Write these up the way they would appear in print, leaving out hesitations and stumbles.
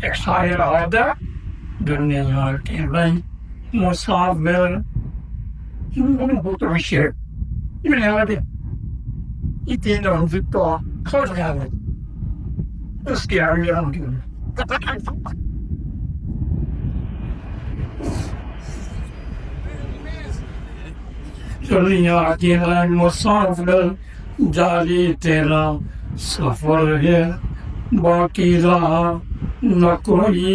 excited dünya ben musafir oturmuşum. Yani İtinden tuttu. Hoş geldin. Iskiyarıyorum. दुनिया की मुसाफिर जारी तेरा सफर है बाकी रहा न कोई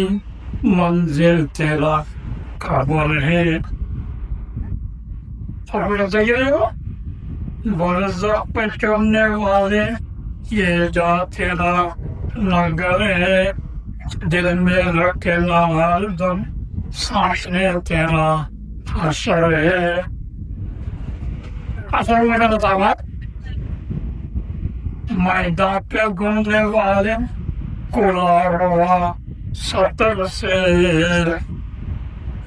मंजिल तेरा खबर है बरसात पे चढ़ने वाले ये जा तेरा नगर है दिल में रखेला हरदम सांसने तेरा असर है असर में बतावा मैदान पे घूमने वाले कोलारवा सतर से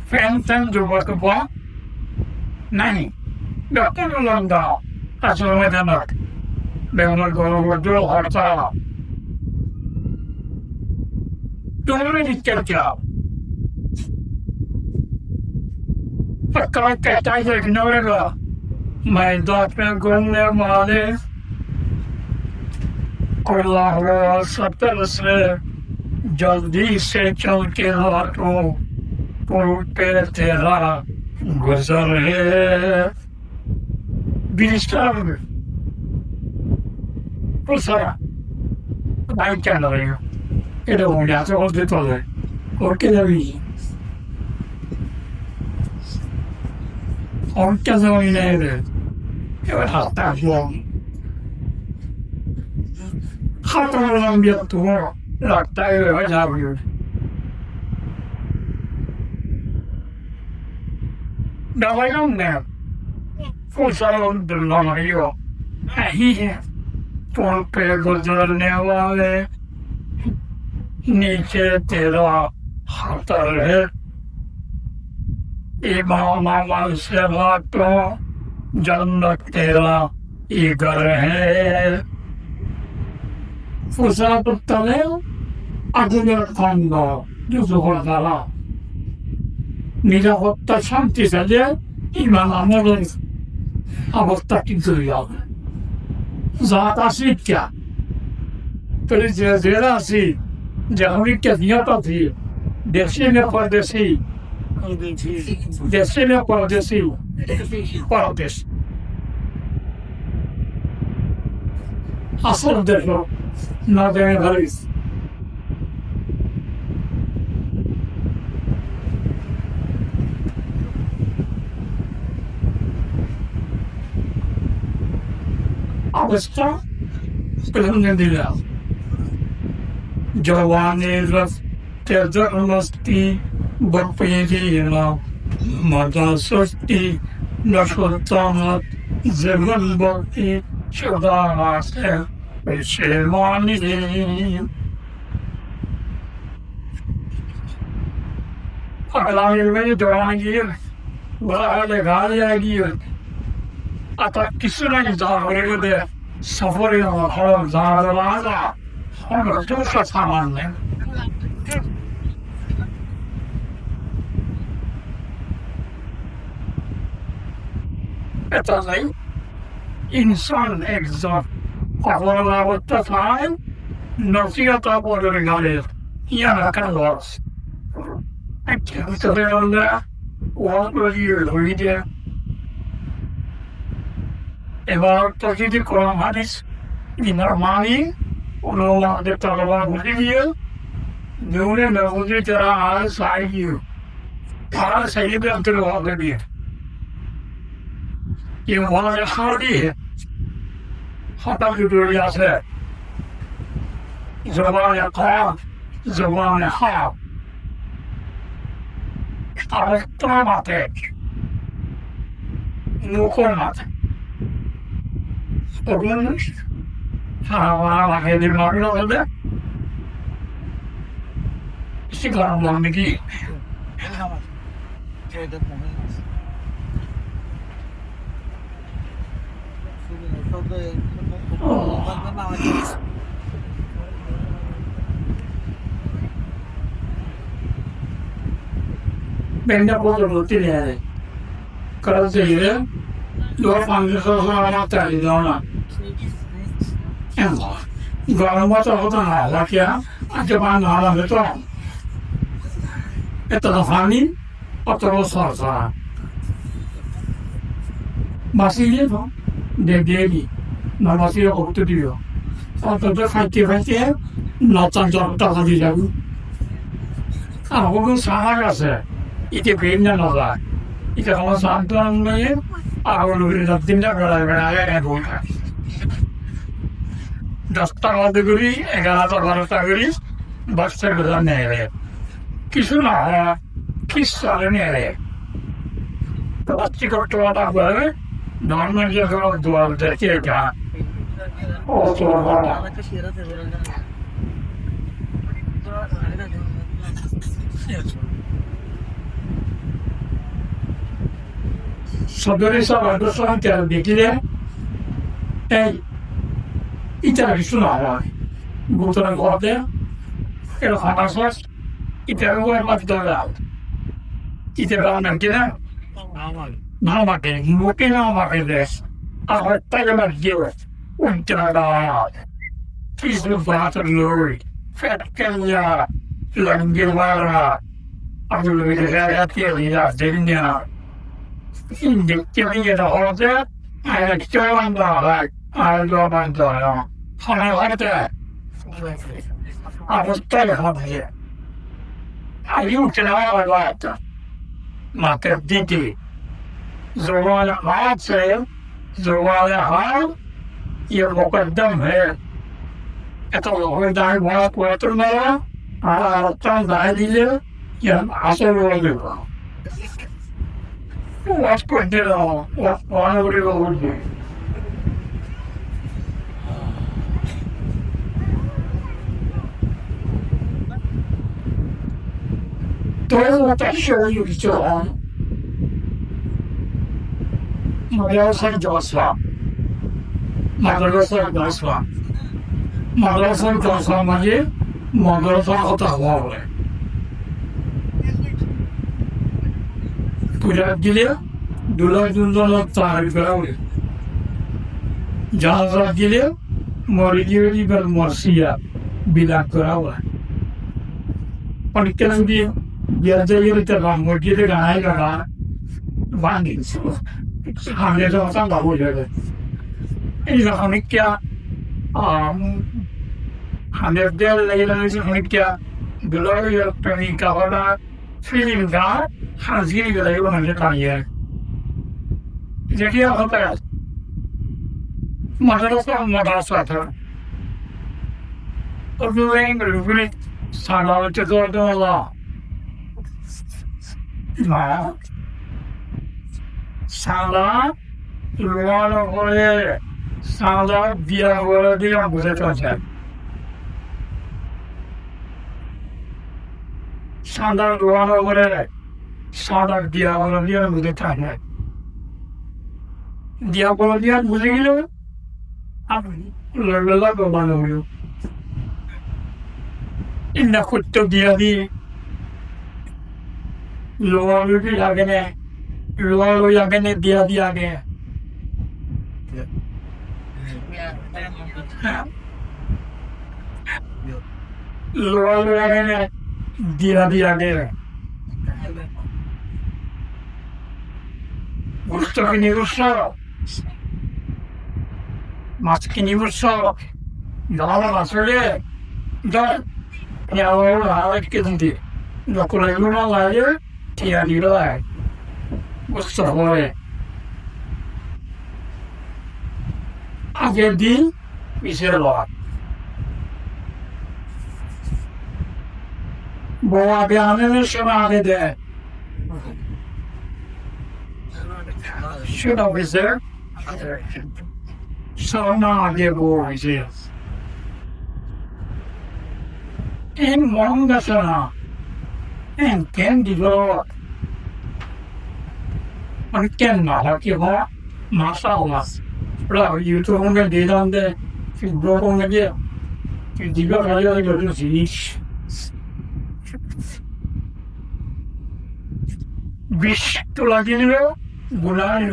फैंटम जो बकवा नहीं डॉक्टर लंदा असर में नमक बेवल को जो हरता तुमने दिक्कत क्या पक्का कहता है इग्नोरेगा मैदान में घूमने वाले कोलारवा सतर से जल्दी से चल के हाथों पुल पे तेरा गुजर है बिस्तर pusara dai chiaro io e devo andare a oltre todo perché devi orca sono in neve e va a stare fuori hatta non mi attuo la taglio e già io da vai non ne forse non dello io पुल पे गुजरने वाले नीचे तेरा खतर है इमाम अमल से बातों जन्नत तेरा इगर है फुसात तले अगले खंडो जो जुगला निजा होता शांति से जे इमाम अमल अब तक जुया Zata sitja. Prezera si. Jahuri ke niyata thi. Desine par desi. Desine par desi. Par des. Asıl desho. Na dene haris. Abasta prendila jawani raf tezarmasti bapirina madasasti nashutamat zaman baki şadase peşemani Allah'ın beni duana gir bana galiya gir आता किसी ने जागरे दे सफर हम जागरा हम जो सामान है это नहीं इंसान एग्जॉट अगला वक्त था नसीहत आप और निकाले यहाँ का लॉस अच्छा तो ये वाला वो ये evar toki kolam hadis di normali uno de talaba bolivia nune na uje tera al sai para sai be antar ho gadi ye wala khadi hata ki duriya se زبان قام زبان خواب اقتراماتك مقومات Oglanmış. Bak elim ağrıyor da. Sigaramdan bir giyin. Vende prodotto nere. Cosa dire? Lo fanno solo la materia, no? Guarda quanto la che ha, anche quando ha la metà. E te lo fanno, o te lo so. Ma si vede, dei devi, non lo si è otto di io. Quando tu fai, non tanto da dire. Ah, come sa la cosa? Iti pinna no la. Iti come santo non è, ah, lui da tinta per buona. Da stare degree e galato la degree, basta da nere. Chi sono? Chi sa nere? Pasti cortata bene, non mi sono due volte che già. Oh, sono Sabere sabah sono terbiye e itali suonava buttano corde e lo fanno sos itali vuoi mattonare itali anche no ma che no ma che adesso a tagliare la gira un tirare chi sviluppato lui perché la inghilterra a lui che era la degna quindi ti viene da cose e ti devo andare al tuo mangiare come guarda a vostre cose aiuti la guarda ma per dirti زوال عاصر زوال حال يمقدم है तो दाई बात को मेरा अच्छा दाई ले या आशा बोले Vasco दे रहा वाना बड़ी बोल दे तो वो पैसे हो जो Madrasah Joshua. Madrasah Joshua. Madrasah Joshua म्हणजे madrasah होता हुआ है. पुजात गेले दुला तारीफ करावले. जहाजात गेले मरिजी बर मर्सिया बिला करावला. पण केनंदी बियाजे येते का मोठीले गाय का वांगी हमने तो ऐसा बाबू जो है इस हमने क्या हमने दिल नहीं लगे से हमने क्या बिलोग ये टनी का वाला फीलिंग का हाजिर के लिए वो हमने कहा है देखिए होता है मदरसा था और वो इंग्लिश साला चतुर तो वाला Sala lualo ole sala dia ole dia buat macam sala lualo ole sala dia ole dia buat macam dia ole dia buat gila apa ni lalu bagaimana you inna kutub dia di lualo dia lagi ni lualo yang kena dia ke lualo yang kena dia ke gusto kini gusto mas kini gusto dalam masalah dah ya orang awak kita dah kalau orang lain tiada dia Gusto ko eh. Agad din, miserlo. Bawa biyane na siya agad. Should I be there? So now the boys is. In Wanga sana. And Candy Lord. Anken nada ki ho maşallah. Bravo YouTube'un dedende blog'un diye dibe kayıyor gördünüz hiç. বিষ তোলা কিনবে গুলাই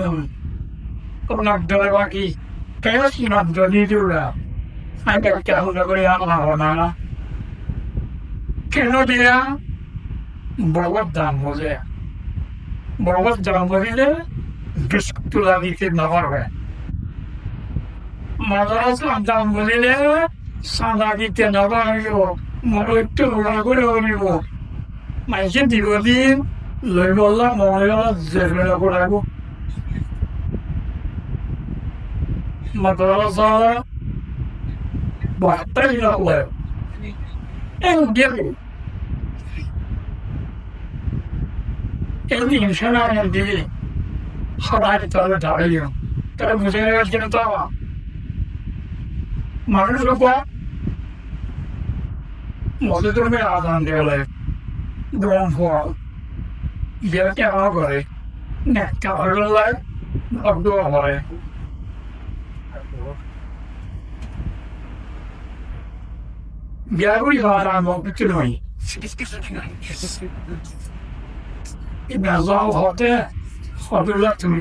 আপনার ধরে বাকি কেন সিদ্ধান্ত নিতে ওরা আমি কেমন করে আমার না কেন দেয়া বড় দাম বোঝে বড় দাম বলিলে বিষ তোলা দিতে না পারবে মাদার দাম বলিলে সাদা দিতে না পারবে মনে একটু ওরা করে বলিব মাইকে দীর্ঘদিন লই বললাম মনে গেল জেলে করাবো মাদ্রাসা বার্তাই না হয় এই ইনশাল্লাহ দিবি সবাই তাহলে দাঁড়িয়ে তারা বুঝে গেছে তো মানুষ মধ্যে তুমি আদান দেওয়ালে গ্রহণ ফল যেটা আমার করে একটা হলো অর্ধ হয় বিয়াগুলি হওয়ার আমার কিছু নয় নাজাও হতে হবিল্লা তুমি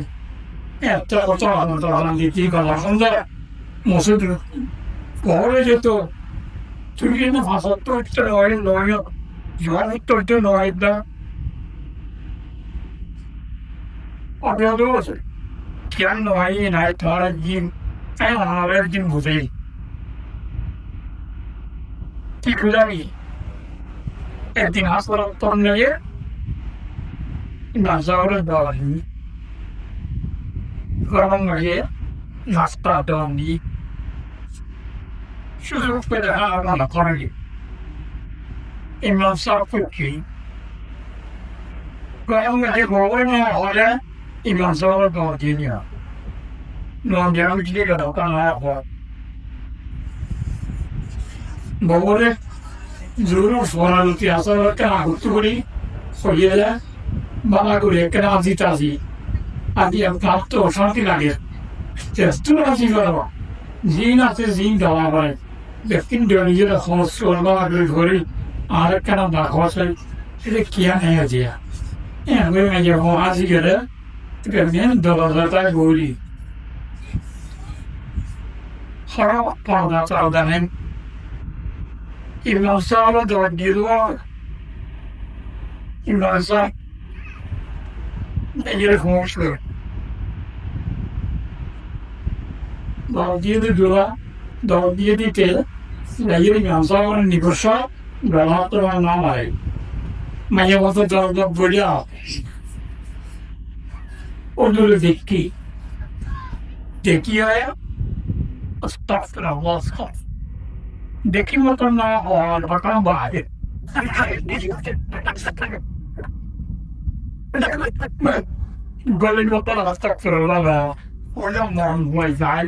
একটা কথা আনন্দ দিতে গেল সন্ধ্যা মসুদ পরে যেত তুমি কিন্তু ভাষা তো একটা নয় নয় জোয়ার তো একটা নয় না অনেক আছে কেন নয় নাই তোমার একদিন আমার একদিন বুঝে ঠিক জানি একদিন হাসপাতাল তোর নিয়ে নাজাওরে দেওয়া গরম লাগে নাস্তা দেওয়া নিয়ে শুধু পেটে হানা করে ইমরান সাফুকি গরম লাগে বড় না হলে ইমরান সাফুর দেওয়া দিয়ে নিয়ে নন যেন দিয়ে গেল কানা বড়ে জরুর ফরালতি আসলে কেন আগুত করি সরিয়ে যায় বাবা করে কেন আজি তাজি আদি ভাব তো অশান্তি লাগে চেষ্টা আছি করবো জিন আছে জিন দেওয়া হয় লেকিন নিজের সমস্যা বাবা ধরে আর কেন দেখো এটা কিয়া নেই আছে আমি যখন আসি গেলে দলতায় বলি খারাপ পাওয়া চাওদা নেন Imam Sala da di luar. Imam Sala ne konuşuyor. Daha diye de diyorlar. Daha diye de tel. Lahir Imam Sala'nın nibusha beraber namay. Maya vata da böyle. Onu dekki. Dekki ya. Estağfurullah. দেখি মতো না হওয়ার ঘটনা বাড়ে গলির মতো রাস্তা করে লাগা ওটা মন হয়ে যায়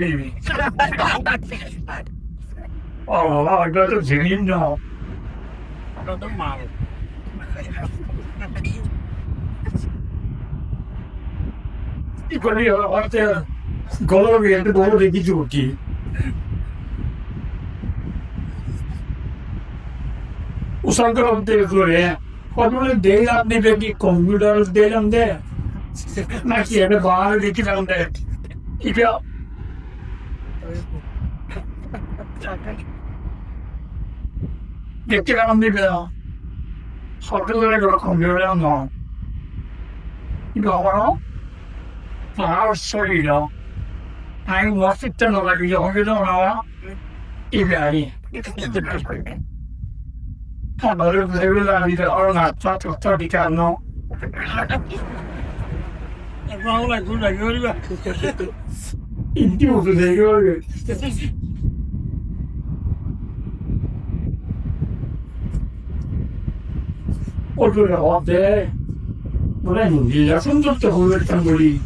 ও বাবা ওটা তো জিনিস না গলি হচ্ছে গলো একটা বড় দেখি চুটি Usangar de gore kodule delam ne be computer delam de na ki ebe bahar dekilam de ipe dekilam de be kodule gore computer no ipe avaro bahar sorry no I was it no like you know ipe ari Onları verirler bir de oralar tabii ki no. Vallahi burada görüyor. İndiyordu ne görüyor. Odur orada. Buraya yakın tuttu huvvetten böyle.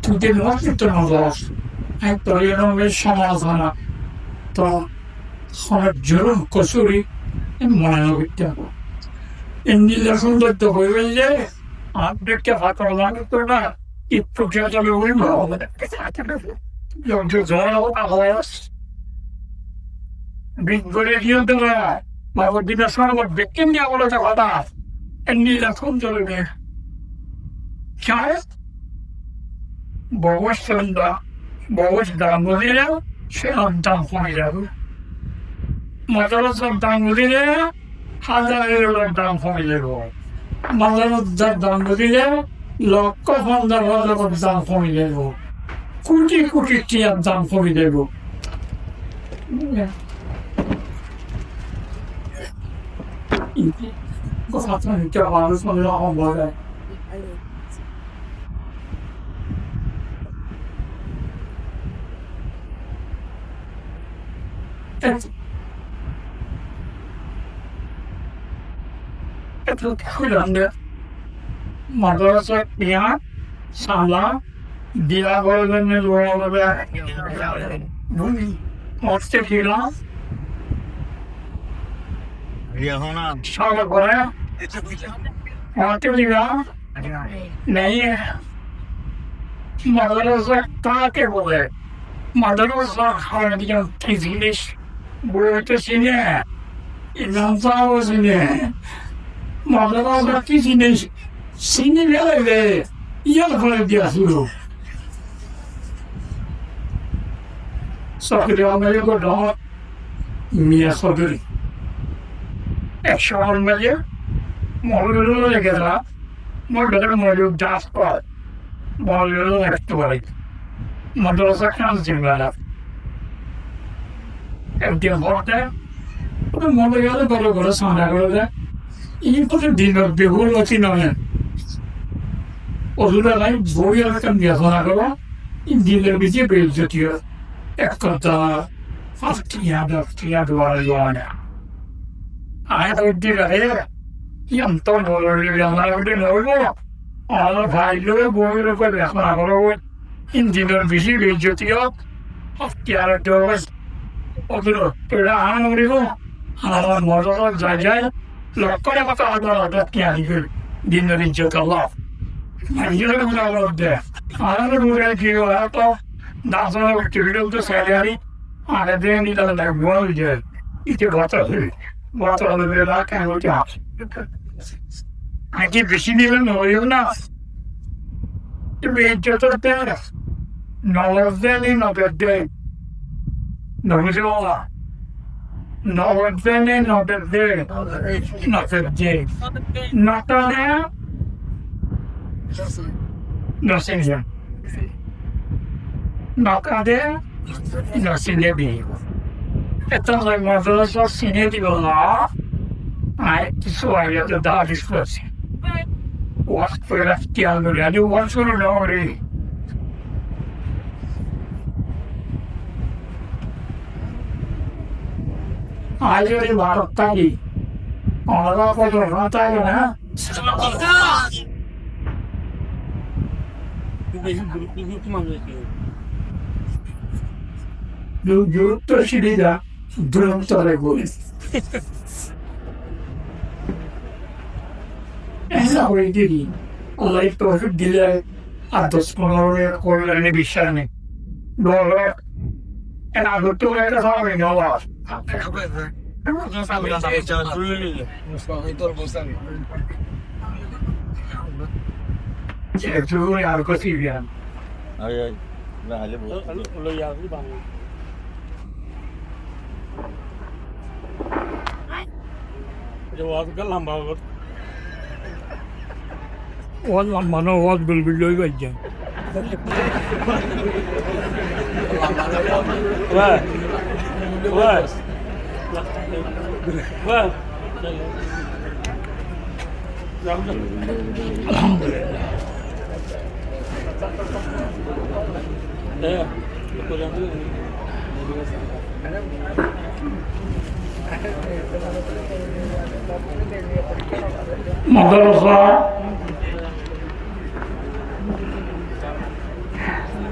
Çünkü vakitten olmaz. Hep dolayısıyla ve şamazana. Tamam. Sonra cürüm kusuri. মনে করতে এমনি যখন করতে হইবে যে আপডেটকে ফাঁকা লাগতো না একটু খেয়ালে হইব করে দিয়ে দেবে বাবুর দিনের সময় বেকেন নিয়ে বলেছে কথা এমনি যখন চলবে চায় বয়স দাম দিলে সে দাম কমে যাবে মাদ্রাসার দাম দিলে হাজারের দাম কমে যাবে মাদ্রাসার দাম দিলে লক্ষ 50,000 দাম কমে যাবে কোটি কোটি টিয়ার দাম কমে যাবে কথা নিতে মানুষ বলে itu bilang dia madrasah pihak salah dia golongan luar lebih mesti bilang dia hona salah boleh mesti bilang नहीं madrasah tak boleh madrasah hanya tizilish buat sini insan tahu sini madrasah tizilish sini lele yang boleh dia suruh sakit orang itu dah mia sakit ekor meja malu lagi lah malu dapat malu ektualik madrasah kan jenggalah dia hotel malu yang baru sana kalau ini pun dinner behul macam mana orang lain boleh kan dia sana kalau ini dinner biji beli dia ekata tiada orang ayat itu lah yang tahu orang yang lain dia orang Allah file boleh boleh sana kalau ini dinner biji beli dia tiada orang orang perlahan mereka orang modal jaja lokal apa ada kian itu dinner itu kalau Anjir kalau ada, ada orang kira apa, dasar kira itu sehari, ada dia ni dalam buat je, itu batal lebih rakan macam. Aje besi ni lah noyo na, itu betul betul, nalar ni betul, nalar Notanya Notanya Notanya Notanya Itu saya madrasah sini di bawah. Itu saya dah diskusi. Waktu latihan dulu, ada waktu lori. Ayo di barat tadi, orang foto rata ya na. Dulu tersidi dah, belum terlalu. Awal jadi, Allah itu dia atas pengaruh orang ini bisa ni. Dulu, aku tu ada sama ni awal. Itu yang aku sihir. Ay, mahal mo. Ulo yan, di ba? Jawab ka lamba ko. Wal lamba na wal bilbiloy ba dyan? Wah. Wah. Wah. Alhamdulillah. Ya, betul yang itu. Madrasah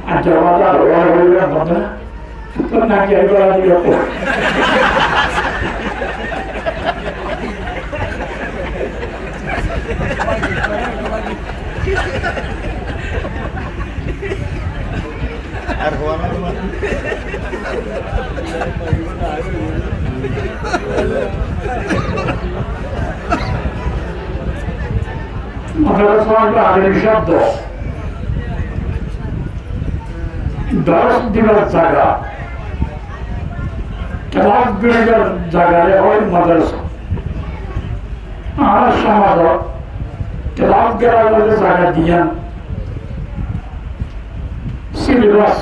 ada orang apa? Pernah jadi orang dia. Arwana tu. মাদ্রাসা হলো আরবি শব্দ, দরস দিবার জায়গা, class বিভাগের জায়গায় হয় মাদ্রাসা। আর সমাজ class বিভাগের জায়গা দিয়ে সিলেবাস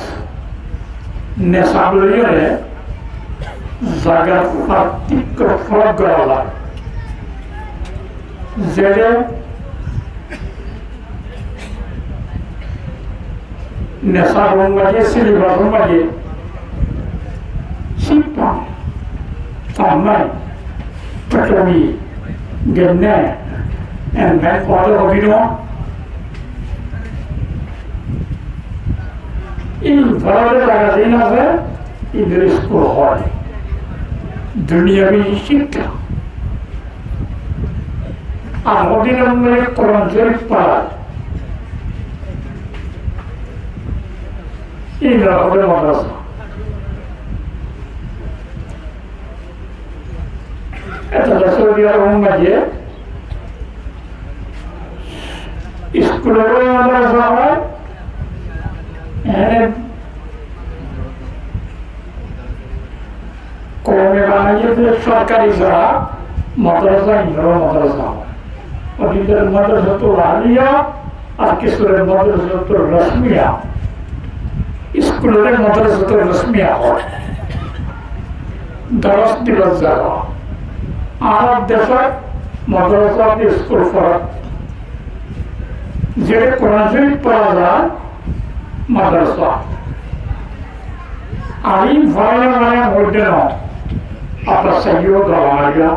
নেশাবলীয় জায়গার পার্থক্য ফরক করা হয়। যেটা নেশা রঙবাজি সিলেবাস রঙবাজি শিক্ষা সামনে প্রথমে গেন্নে এনভেন পদে অভিনয় এই ধরনের জায়গা দিন আছে এদের স্কুল হয় দুনিয়াবি শিক্ষা। আর অধীনে কোরআন শরীফ পড়ায় এই রকমের মাদ্রাসা। এটা সৌদি আরব মাঝে স্কুলেরও মাদ্রাসা হয়, কমে বানাইয়ে সরকারি ছাড়া মাদ্রাসা ইন্দ্র মাদ্রাসা হয়। ওদের মাদ্রাসা তো আলিয়া আর কিশোরের মাদ্রাসা তো রশ্মিয়া, স্কুলের মাদ্রাসা তো রশ্মিয়া হয়। দরস দিবস যাওয়া আরব দেশের মাদ্রাসা স্কুল ফরক, যে কোরআন শরীফ পড়া যায় মাদ্রাসা। আমি ভয় বলতে না আপনার সাহিও দেওয়া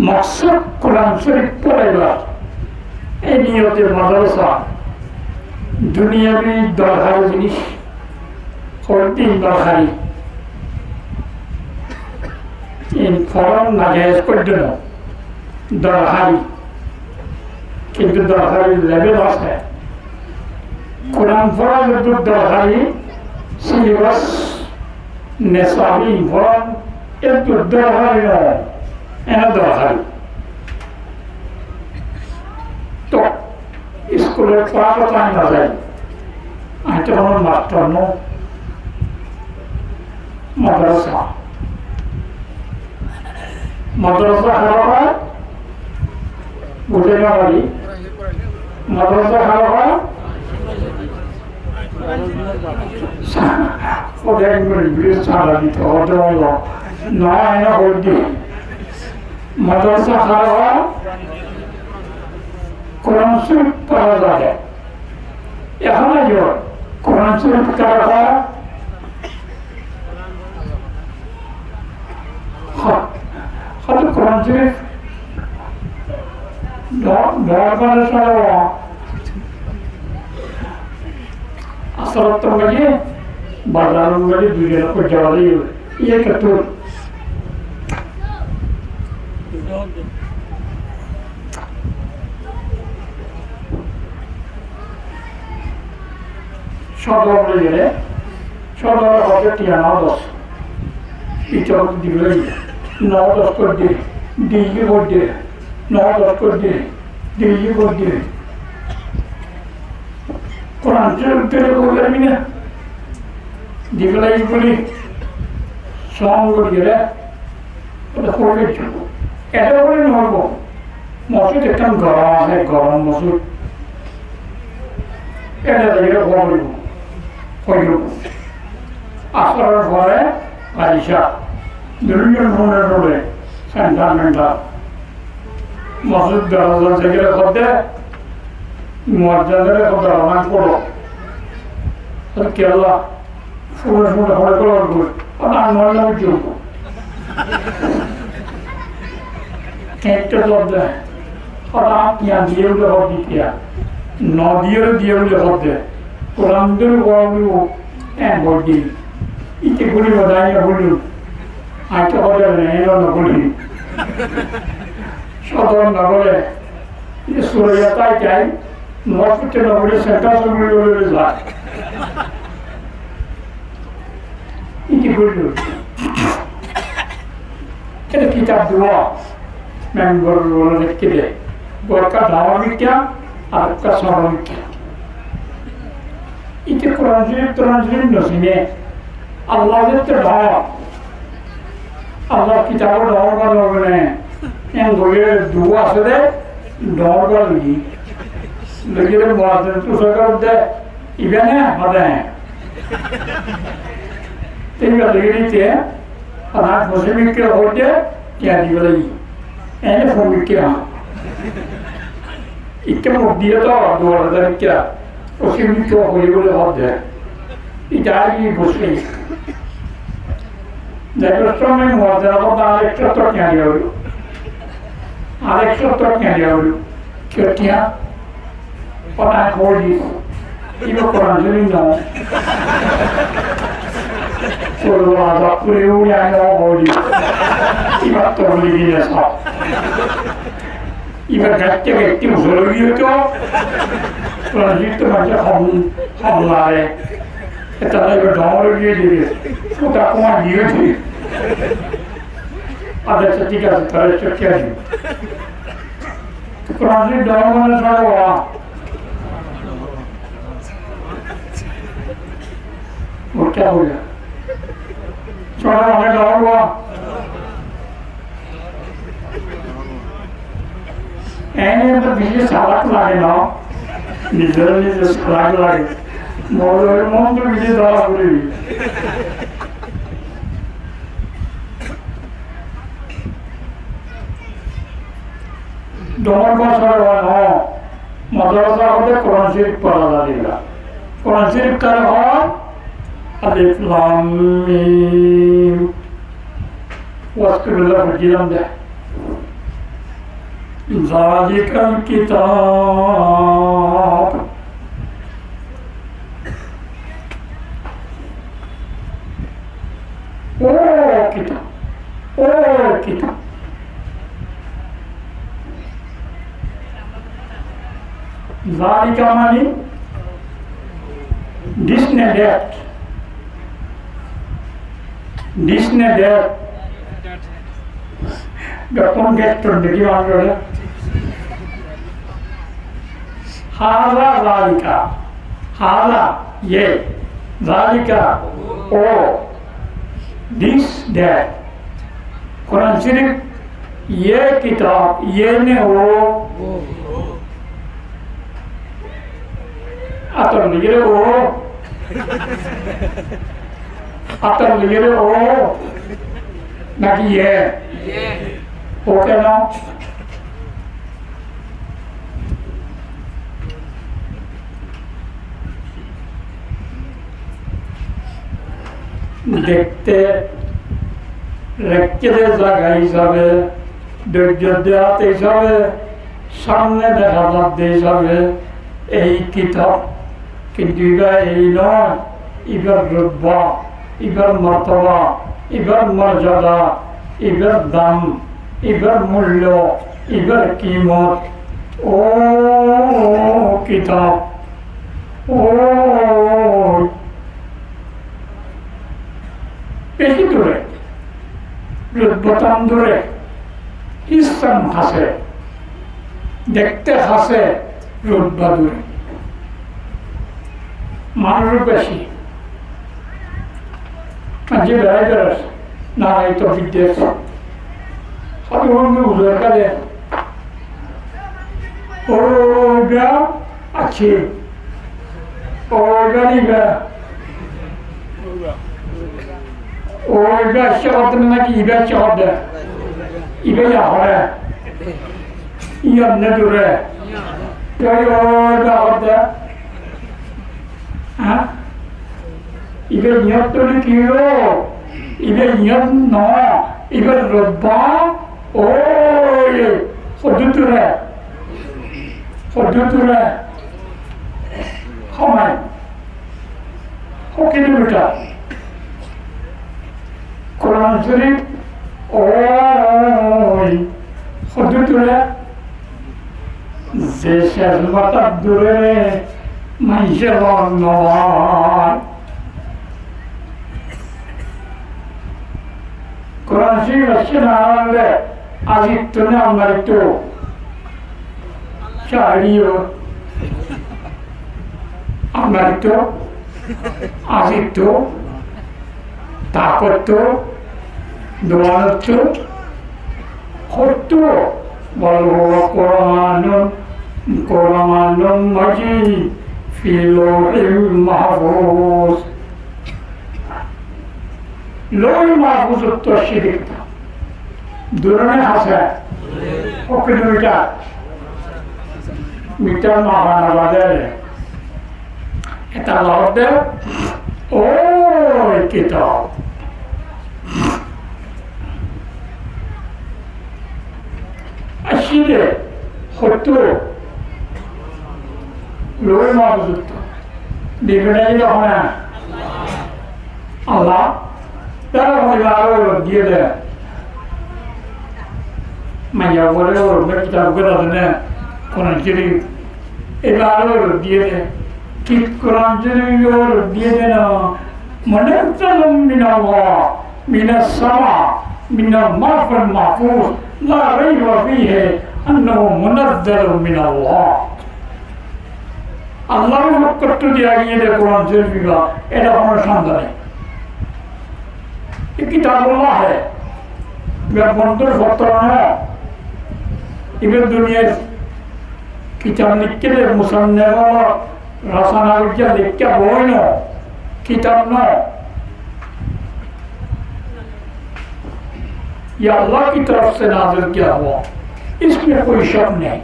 মকসদ কোরআন শরীফ পড়াইবার এই নিয়তে মাদ্রাসা দুনিয়াবি দরকারি জিনিস করতেই দরকারি ফরম নাজায়েজ করতে না দরকারি, কিন্তু দরকারি লেভেল আছে। কোরআন পড়া যত দরকারি সিলেবাস নেশাবি ফরম একটু দরকারি নয়, এনে দরকারি। তো স্কুলের পড়া কথা না যায় আইতে আমার মাস্টার নো মাদ্রাসা মাদ্রাসা খারাপ বুঝে না পারি মাদ্রাসা খারাপ ওদের ছাড়া দিতে ওদের না এনে হলদি মাদ্রাসা খারাপ কোরআন শরীফ পড়া যায়। এখন কোরআন শরীফ কারা হয়তো কোরআন শরীফ দরকার আসলত বাজে বাজার বাজে দুজন করে যাওয়া যায় ইয়ে কত সদর গেলে সদর হবে টিয়া 9-10 ইচ্ছা দিলে 9-10 করে দিয়ে দিয়ে ভোট দিয়ে 9-10 করে দিয়ে দিয়ে ভোট দিয়ে কোরআন শরীফের বলবি না দিগলাই বলি সঙ্গ গেলে ওটা করবে এটা বলে নব মসুদ একটা গরম আছে গরম মসুদ এটা দিয়ে করিব আসরের পরে আইসা দুজন ফোনের রোডে সেন্টার মেন্টার মসজিদ দরজা থেকে করতে মর্যাদারে কথা নামাজ পড়ো কেলা ফুলে ফুলে হরে করে আর মহিলা যোগ কেকটা জব দেয় ওরা পিয়া দিয়ে উঠে হর দিয়া নদীও দিয়ে উঠে হর দেয় কোরআনদের গরম ভোট দিই ইতে গুলি বাদাই না বলি আইটা হরে নেই না বলি সদর নগরে সুরৈয়া তাই চাই নর্থে নগরে সেন্টার সঙ্গে যায় ইতি বলল এটা কিতাব দেওয়া মেম্বার দেখতে দেয় গোরকা দাওয়া মিথ্যা আর একটা সর মিথ্যা ইতে কোরআন শরীফ নসিবে আল্লাহর তো দাওয়া আল্লাহ কিতাব দাওয়া করবে এন বলে দুয়া আছে দে দাওয়া করবি লেগে মুআজ্জিন তো সরকার দে ইবেনে হবে তেমন লেগে আর মুসলিমকে হতে क्या दिवाली ऐने फोन क्या इतने मुद्दे तो 2000 क्या उसके भी तो होली बोले बहुत है इटाली मुस्लिम जब तो मैं मौजूद था आलेक्स तो क्या लिया वो आलेक्स तो क्या लिया वो क्या पता है होली इधर कुरान शरीफ ना solo vado pure una e non voglio ti fatto volere so i ragazzi che ti solo io to però giusto ma già parlare e te la vedo io dire tutta come io ti adesso ti caso per cercare però io non so क्या हो गया छोटा हमें डर हुआ ऐने तो बीजे सालक लागे ना निजर सालक लागे मोर मोर तो बीजे दारा पूरी दोनों को सर वाला मदरसा होते कुरान शरीफ पढ़ा देगा कुरान शरीफ कर और ألف لام ميم واذكر الله الجلم ده ذلك الكتاب كتاب كتاب ذلك معنی this ne that Disney there. Don't get to the given. Hala Zalika. Hala, ye. Zalika, oh. This, that. Quran Sharif, ye kitab, ye ne oh. Atar ligere oh. Atar ligere oh. Naki ye. Okay now. দেখতে রেখে জায়গা হিসাবে ধৈর্য দেওয়াতে হিসাবে সামনে দেখা যাচ্ছে হিসাবে এই কিতাব কিন্তু এবার এই নয় এবার রুতবা এবার মর্তবা এবার মর্যাদা এবার দাম এবার মূল্য এবার কিমত ও কিতাব ও বেশি দূরে রুতবাতাম দূরে ইসলাম হাসে দেখতে হাসে রুতবা দূরে মানুষ বেশি যে বেড়াই বেড়াস না এই তো বিদ্যেস সবই অন্য উজোর কাজে ওটা আছে ওটা নিবে ওটা শহর নাকি ইবে শহর ইবে হরে ইয়ার নেদুরে ওটা হতে হ্যাঁ 이게 이것들이 길어 이게 이것 너 이거 봐 오이 호두들에 가만 호기들부터 코란 소리 오이 호두들에 제시아스마타들에 만셔놓은 কোরআন শরীফ আসছে না আমাদের আজ একটু না আমরা একটু শাহরিও আমৃত্য আদিত্য তাকত্য দোয়ানত্য সত্য বলব কোরআন মাজিদ ফি লৌহিল মাহফুজ লৌহিল মাহফুজত তো শিরিক দূরে আছে ও কিলোমিটার মিটার মাহানা বাদে এটা লড়তে ও কিতাব আসলে সত্য লৌহিল মাহফুজত দেখে যখন আল্লাহ তারা আরো দিয়ে দেয় মাইয়া বলে ওর কিতাব করে দেয় কোরআন শরীফ এবার আরো দিয়ে দেয় কি কোরআন শরীফ ওর দিয়ে দেয় না মনে মিনাল্লাহ মিনাস সামা মিনাল মাহফুল মাহফুজ লা রাইবা ফীহি আন্নাহু মুনাজ্জালুম মিনাল্লাহ আল্লাহর পক্ষ দিয়ে গিয়ে দেয় কোরআন শরীফ এটা কোনো সন্দেহ নেই কিতাবুল্লাহ है यह बंदर फतर है इधर दुनिया किताब लिख के मुसन्ने वाला रसाना विद्या लिख के बोई नो किताब नो ये अल्लाह की तरफ से नाज़िल किया हुआ इसमें कोई शक नहीं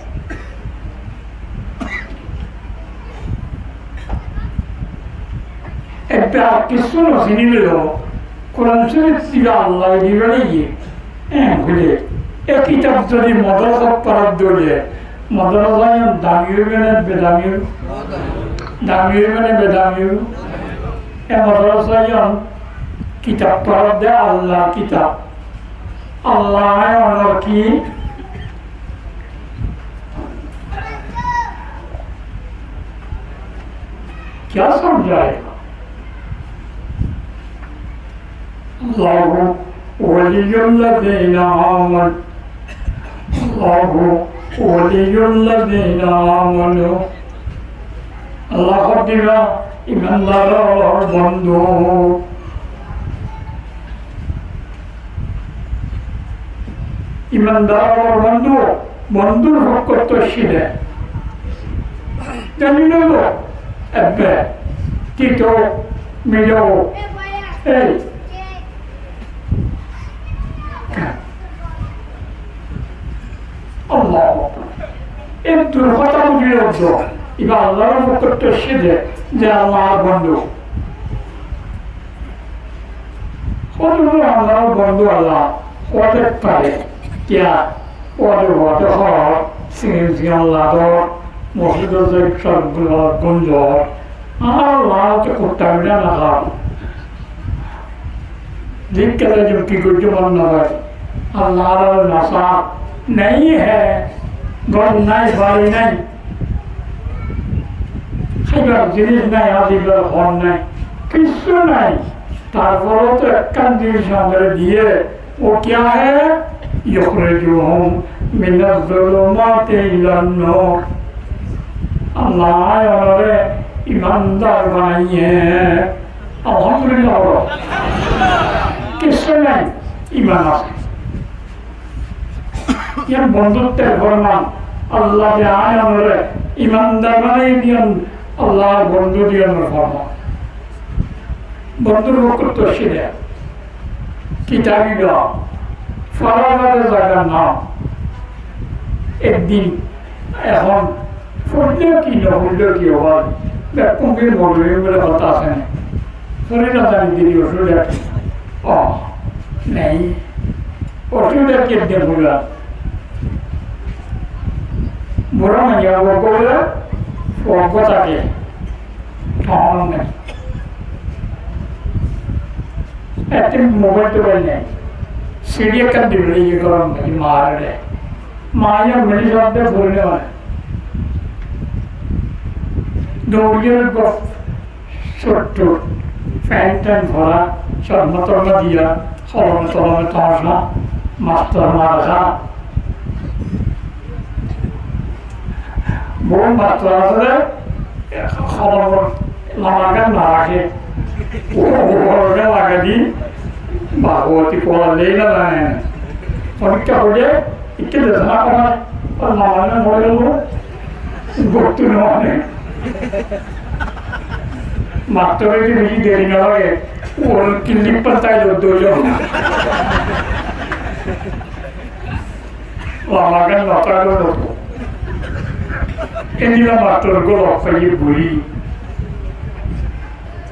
एक प्यार किस्सों ने सुनी लो কোরআন শরীফ দিলা আল্লাহ দিবে নাকি খুলে এই কিতাব যদি মাদ্রাসা পড়ার দৌড়ে মাদ্রাসায় দামি হইবে না বেদামি দামি হইবে না বেদামি এই মাদ্রাসায় কিতাব পড়ার দেয় আল্লাহ কিতাব আল্লাহ আমার কি क्या समझाएगा الله ولي الذين آمنوا الله ولي الذين آمنوا الله خدمة إيمان الله بندو إيمان الله بندو بندو فقط الشدة دليل أبا تيتو ميلو إيه Allah itu kata beliau tu iba Allah berkata syede dia Allah bandu kalau Allah bandu Allah wajar pare dia wajar hal sing Allah tu mesti tu sebab gunjo Allah tu kutamnya nak दिक्कत जब की कुछ बनना है अल्लाह नशा नहीं है गौर नहीं बारी नहीं खबर जिनिस नहीं आदि पर होन नहीं किसको नहीं तारफलों तो कम दिन शामिल दिए वो क्या है युखरिजुहुम मिनज़्ज़ुलुमाति इलन-नूर अल्लाह और ईमानदार बनाइए अल्हम्दुलिल्लाह किससे नहीं ईमान से यह बंधुत्वेर फरमान अल्लाह के आयन ईमानदार बनाई दियन अल्लाह बंधु दियन फरमान बंधुर वक्त तो शिरे किताबी का फरागार जगह नाम एक दिन এখন ফুটলেও কি না ফুটলেও কি হওয়ার কুম্ভীর মরবে বলে কথা আছে না শরীর জানি দিদি ওষুধ ও নেই ওষুধের কেটে বললাম বড় মাইয়া বলে অজ্ঞতাকে ঠন নেই একটা মোবাইল টোবাইল নেই সিডি একটা দিবলে ইয়ে গরম মারে माया मिल जाते बोलने वाले दौड़ियों को छोटो फैंटन भरा शर्म तो न दिया शर्म तो न ताशना मास्टर मारा বোন মাত্র আসলে খবর লাগান না রাখে ওকে লাগা দিই ভাগবতী পড়ালেই না জানে পরীক্ষা করে একটু দেশনা করার লাগানো মরে গেল গড়তে নয় মাত্র বেশি দেরি না লাগে ওর ক্লিপ পাতায় দুজন লাগান লতালো এদিকে মাত্র গোল পাইয়ে বুড়ি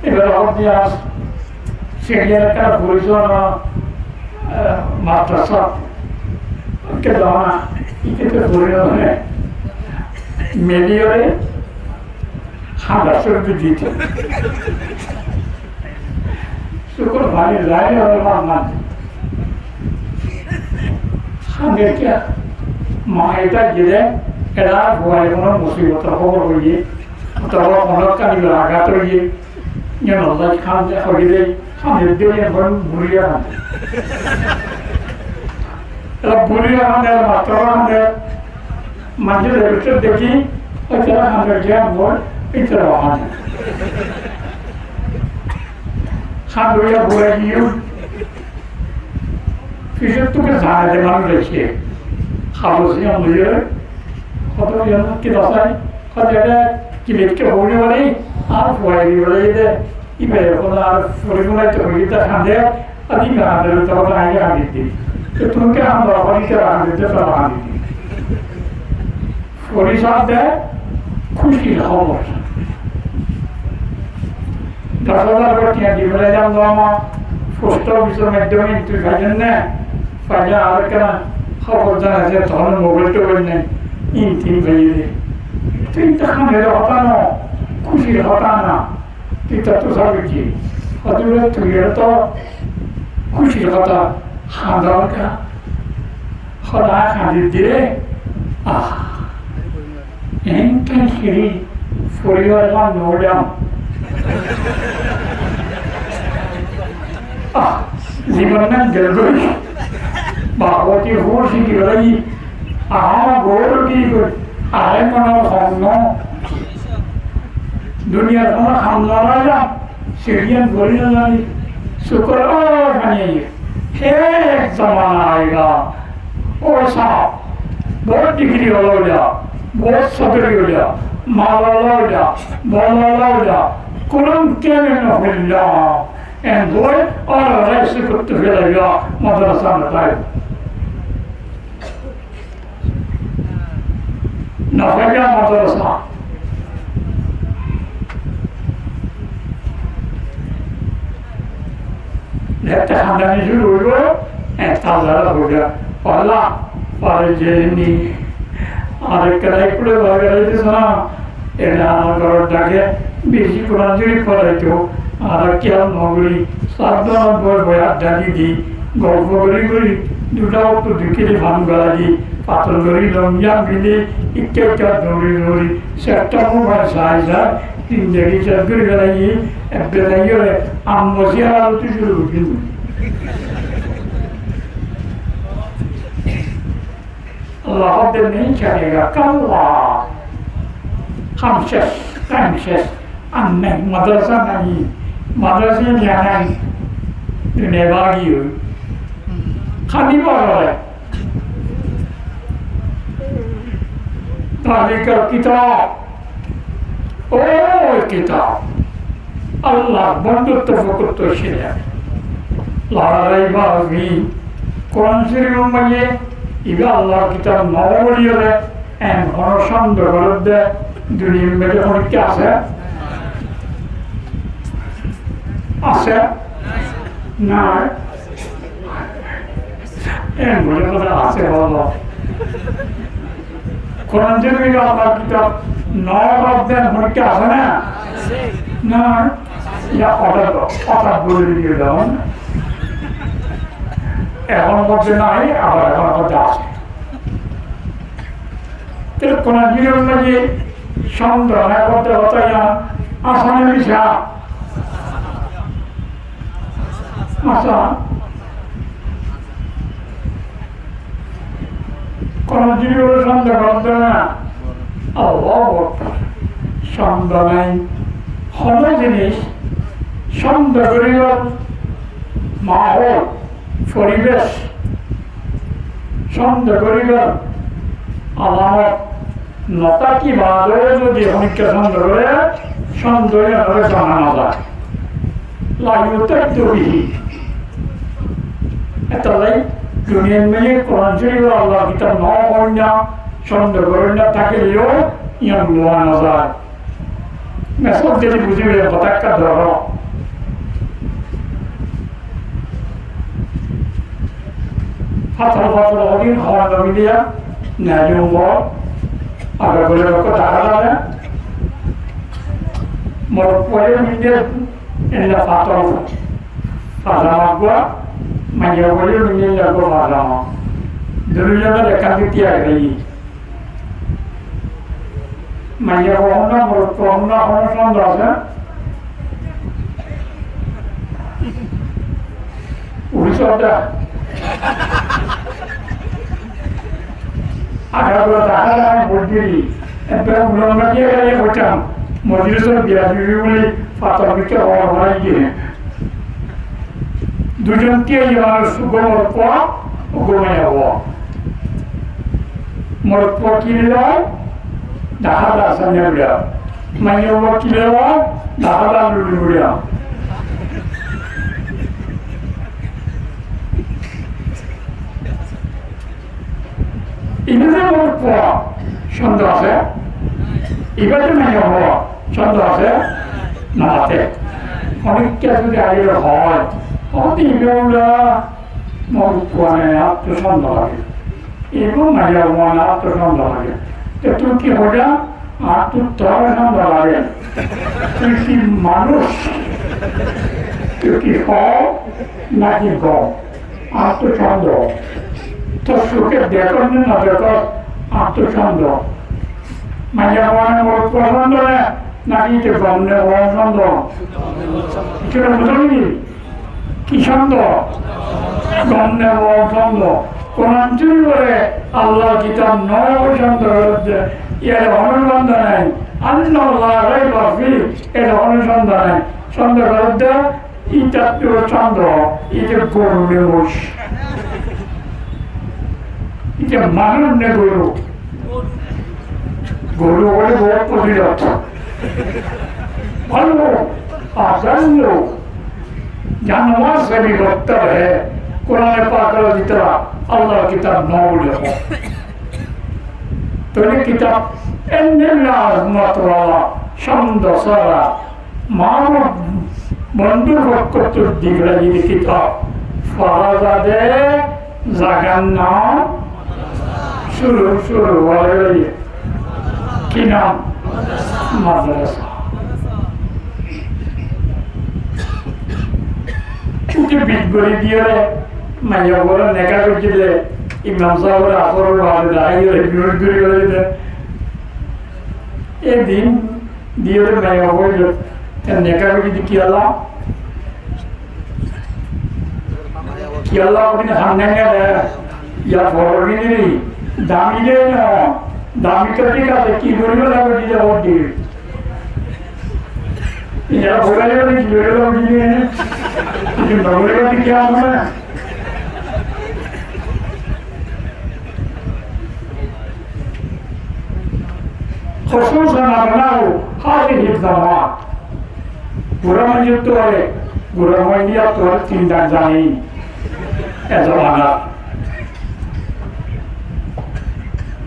এবার অভ্যাস সেখানে একটা পরিচালনা মাদ্রাসা কে দেওয়া ইতে পরিণামে মেডিয়ারে হাজার দিতে শুক্র ভাই যায় মানলাম সঙ্গে কে মা এটা গেলে এরা ভয় কোনো মুসিবত খবর হইয়ে অথবা কোনো কালি আঘাত হইয়ে নজাই খান হইলে সামনের দিয়ে বুড়িয়া খান এরা বুড়িয়া খানের মাত্র খানের মানুষের ভিতর দেখি এছাড়া খানের জ্ঞান বল এছাড়াও খান খান হইয়া বুড়ে গিয়েও কিসের তোকে জানাতে মানুষ রেখে খাবো সে আমাদের কত কি দশায় কত এটা কি লেখকে হইলে বলেই আর ভয় বলে ইবে এখন আর পরিগুণায় তো হইতে খাঁদে আর ই খাঁদে তখন আগে খাঁদি দিই তো তোমাকে আমরা হরিতে খাঁদিতে সব খাঁদি দিই পরিষদ দেয় খুশির খবর 10,000 করে টিয়া দিবলে যাম আমার পোস্ট অফিসের মাধ্যমে তুই খাইছেন না পাইলে আর কেন খবর জানা যে তখন মোবাইল টোবাইল নেই ইন ভাইয়ে তুই তো খানের হতা না খুশির হতা না তুই তো সাবি কি অদূরে তুই তো খুশির হতা খাঁদা হরা খাঁদি দিয়ে এনকান সিঁড়ি পরিবার নোড়াম জীবন না গেলবই ভাগবতী হুর শিখি গেল আমার গৌর কি আরে মনে খন্ন দুনিয়ার কোনো খামলা রাজা সিরিয়ান বলি না জানি শুক্র খানি হে এক জমানা আएगा ओ साहब बहुत डिग्री हो जा बहुत सदरी हो जा माला हो जा बोला हो जा कुरान के में न हो जा एंड बोय और रईस कुत्त फिरेगा मदरसा में जाए नफेगा मदरसा लेते खानदानी शुरू हो गए ताज़ा हो गया पहला पारजेनी और कलाई पुरे वगैरह जिसना एना करो डाके बेसी कुरान जुड़ी पढ़ाई तो और क्या नौकरी साधना बोल बोया डाली दी गल्प करी দুটা তো দুকিরি ভান গলা দি পাতল করি লম্বিয়া মিলে ইকে কা দৌড়ি সেটা মোবাইল সাইজা তিন জায়গা চার করে গলাই এবে লাগিয়ে আমবসিয়া আর তুই শুরু করবি Allah नहीं चलेगा कल्ला खमशेस अन्य मदरसा नहीं मदरसे में जाना है दुनिया बागी हुई खाली बार है तारीख का किताब ओ किताब अल्लाह बंदुत्व फकुत्व शेया लाराई बागी कौन सी रूम में ये इबे अल्लाह किताब नवलियरे एन हरसंद बरदे दुनिया में जो क्या আছে না এন বলে কথা আছে বলো কোরআন থেকে আল্লাহ কিতাব নবদের মধ্যে আছে না না ইয়া কথা বলে দিয়ে দাও এখন মধ্যে নাই আবার এখন মধ্যে আছে তাহলে কোন জীবন লাগে সন্দেহ না করতে হতো আসামে মিশা আচ্ছা কোন জীবন সন্দেহ করতে না আল্লাহু আকবার সন্দেহ নাই হল জিনিস সন্দেহ করিল মাহল পরিবেশ সন্দেহ করিল আলামত নতা কি বাদে যদি অনেককে সন্দেহ করে সন্দেহে ধরে জানানো যায় লাইতে দড়ি এতলাই দুনিয়ার মেয়ে কোরআন শরীফ আল্লাহ কিতাব ন করেন না সন্দেহ করেন না থাকলেও ইয়ান লোয়ানো যায় মেসক যদি বুঝিবে হতাক্কা ধর ফাতল ফাতল হদিন হওয়া নবী দিয়া ন্যায় আগে বলে রকম দেখা যাবে মোর পরে মিলে এনে ফাতল ফাজামা গুয়া মাইয়া বলে মিলে লাগো ফাজামা দুজনের একান্তি ত্যাগ নেই মাইয়া বহনা মোর পহনা হওয়ার সন্দেহ আছে উড়িষ্যাটা আগাগো দেখা যায় মন্দিরি একদম উলঙ্গা দিয়ে গেলে বলতাম মন্দিরের বিয়া দিবি বলে পাতলকে হওয়াই গিয়ে দুজনকে সুগমর পর গমে যাব মোর কিনল দেখা যায় সামনে উড়িয়া মাইনে কিনল দেখা যায় লুড়ি উড়িয়া ইংরেজি মোট পড়া সন্দেহ আছে এবারে মেয়ে হওয়া সন্দেহ আছে না আছে অনেকটা যদি আগে হয় অতি ইবেগুলা মোট পোয়া নেই আত্মসন্দেহ লাগে এবং মেয়ে হওয়া না আত্মসন্দেহ লাগে তো তুই কি হয়ে আর তোর তোর সন্দেহ লাগে তুই কি মানুষ তুই কি হও নাকি গ আত্মসন্দেহ তো সুখে দেখো না দেখো আত্মসন্দেহ মাইয়া হওয়ানে মোট পছন্দ নাকি গমনে হওয়া সন্দেহ সেটা বুঝলি কি সন্দেহ গমনে হওয়া সন্দেহ কোন অঞ্চল করে আল্লাহ কিতাব নয় সন্দেহ করতে এর অনুসন্ধান নাই আল্লাহ বাফি এর অনুসন্ধান নাই সন্দেহ করতে ইটা তোর সন্দেহ এটা গরুরে বস এটা মানুষ নে গরু গরু বলে বহুত প্রতিরোধ ভালো आसान लोग जानवर से भी बदतर है कुरान पाक की तरह अल्लाह की तरफ न बोले हो तो ये किताब मत वाला शब्द सारा मानव बंधु भक्त दिख रही किताब फराजादे जगन्ना शुरू शुरू वाले की नाम मदरसा उनके बीच गोली दिए मैं बोला नेका कुछ दे इमाम साहब और आफर और बाहर दाई और बिरोध गोली वाले दे एक दिन दिए मैं बोला जो नेका कुछ किया ला अपने सामने में या फॉरवर्ड नहीं दामी दे ना दामी करने का तो की गोली वाला को दिया वो दी या बोला जो नहीं गोली वाला दिए ये नवरे का क्या होना है خصوصا أبناء هذه الزمان बुरा मंजिल तो है बुरा मंजिल तो है तीन दान जानी ऐसा वाला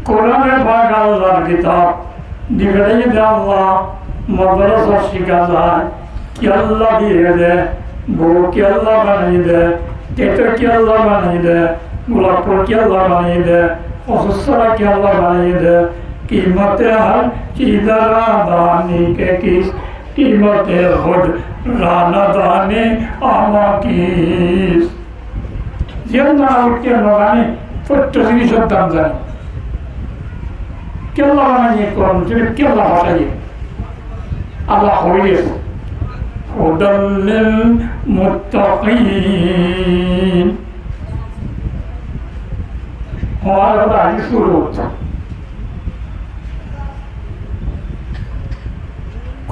कुरान पाक अल्लाह किताब दिखाई दे अल्लाह मदरसा शिका जाए कि अल्लाह दिए दे वो कि अल्लाह बनाई दे तेतर कि अल्लाह बनाई दे मुलाकुर कि अल्लाह बनाई दे खुसरा कि अल्लाह बनाई दे कीमत हर चीज़ दानी के किस कीमत खुद राना दानी आमा किस जिंदा उठ के लगाने फट से सब दाम जाने क्या अल्लाह बनाइए कौन जिन्हें क्या अल्लाह बनाइए अल्लाह होइए हुदल मुत्तकीन हमारा बता शुरू होता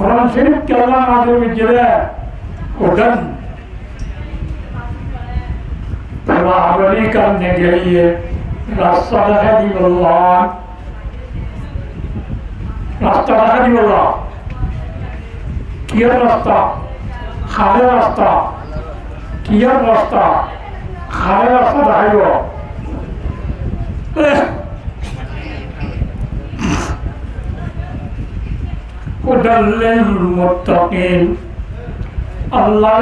কোরআন শরীফ के अल्लाह नाज़िल किए हुदन बराबरी करने के लिए रास्ता दिखा दी अल्लाह रास्ता दिखा दी अल्लाह किया रास्ता खाले रास्ता किया रास्ता खाले रास्ता दिखाइयो हुदन लिलमुत्तकीन अल्लाह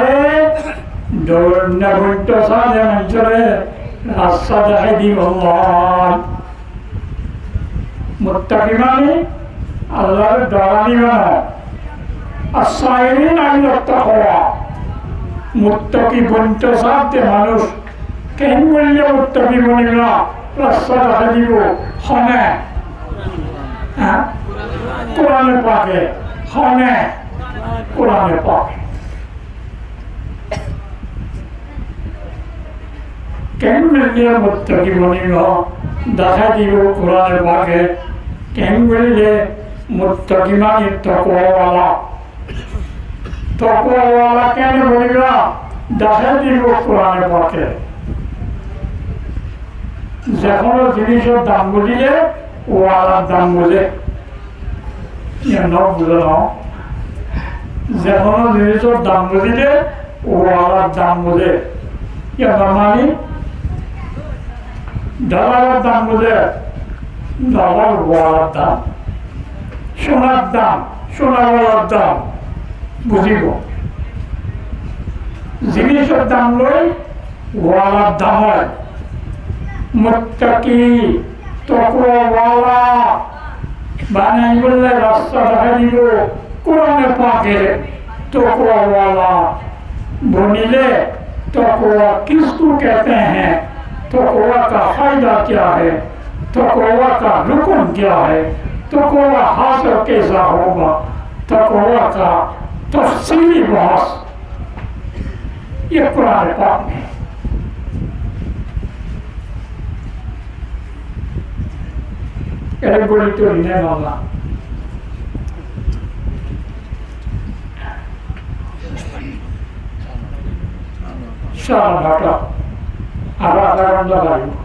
Donna bunto sada manjore rasada hadi Allah muttaqimani Allah darani mana asairin ala taqwa muttaqi bunto sada manush ken bolle muttaqi bonila rasada hadi go khone ha Quran pake khone Quran pake কেন মিললে মুত্তাকি বনিব দেখা দিব কোরআনে পাকে কেন মিললে মুত্তাকি মানে তাকওয়াওয়ালা কেন বনিব দেখা দিব কোরআনে পাকে যে কোনো জিনিসের দাম বুঝিলে ওয়ালার দাম বুঝে বুঝে না যে কোনো জিনিসের দাম বুঝিলে ওয়ালার দাম বুঝে মানে দালালের দাম বুঝে দালাল ওয়ালার দাম সোনার দাম সোনাওয়ালার দাম বুঝিব জিনিসের দাম লই ওয়ালার দাম হয় মুত্তাকি তাকওয়াওয়ালা বানাই বললে রাস্তা দেখা দিব কোরআনে পাকে তাকওয়াওয়ালা বনিলে तकवा किसको कहते हैं तकवा का फायदा क्या है तकवा का रुकन क्या है तकवा हासिल कैसा होगा तकवा का तफसीली बहस ये कुरान पाक में बोली तो नहीं मामला সারা ঢাকা আরো আধা ঘন্টা লাগবে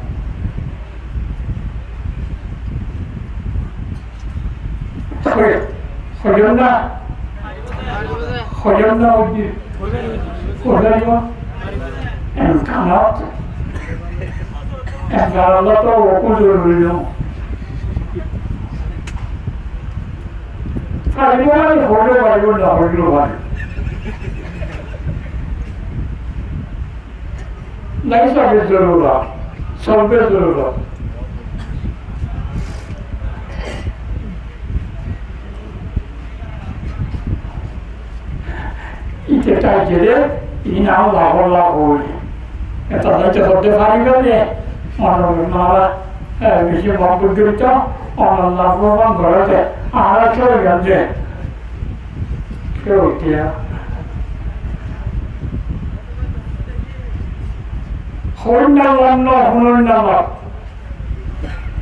হজমনা অবধি কোথায় এমখানাত এমখানাত তো ওপর জরুরি না পারিব মানে হলেও পারিব না হলেও পারিব ليس بالضرورة سب بالضرورة এটা গেলে ইনা লাভ লাভ হইলে এটা হয়তো হতে পারি গেলে মারা বেশি মহবুদ্দিত লাভবান ঘরেতে আর চলে গেছে কেউ এতিয়া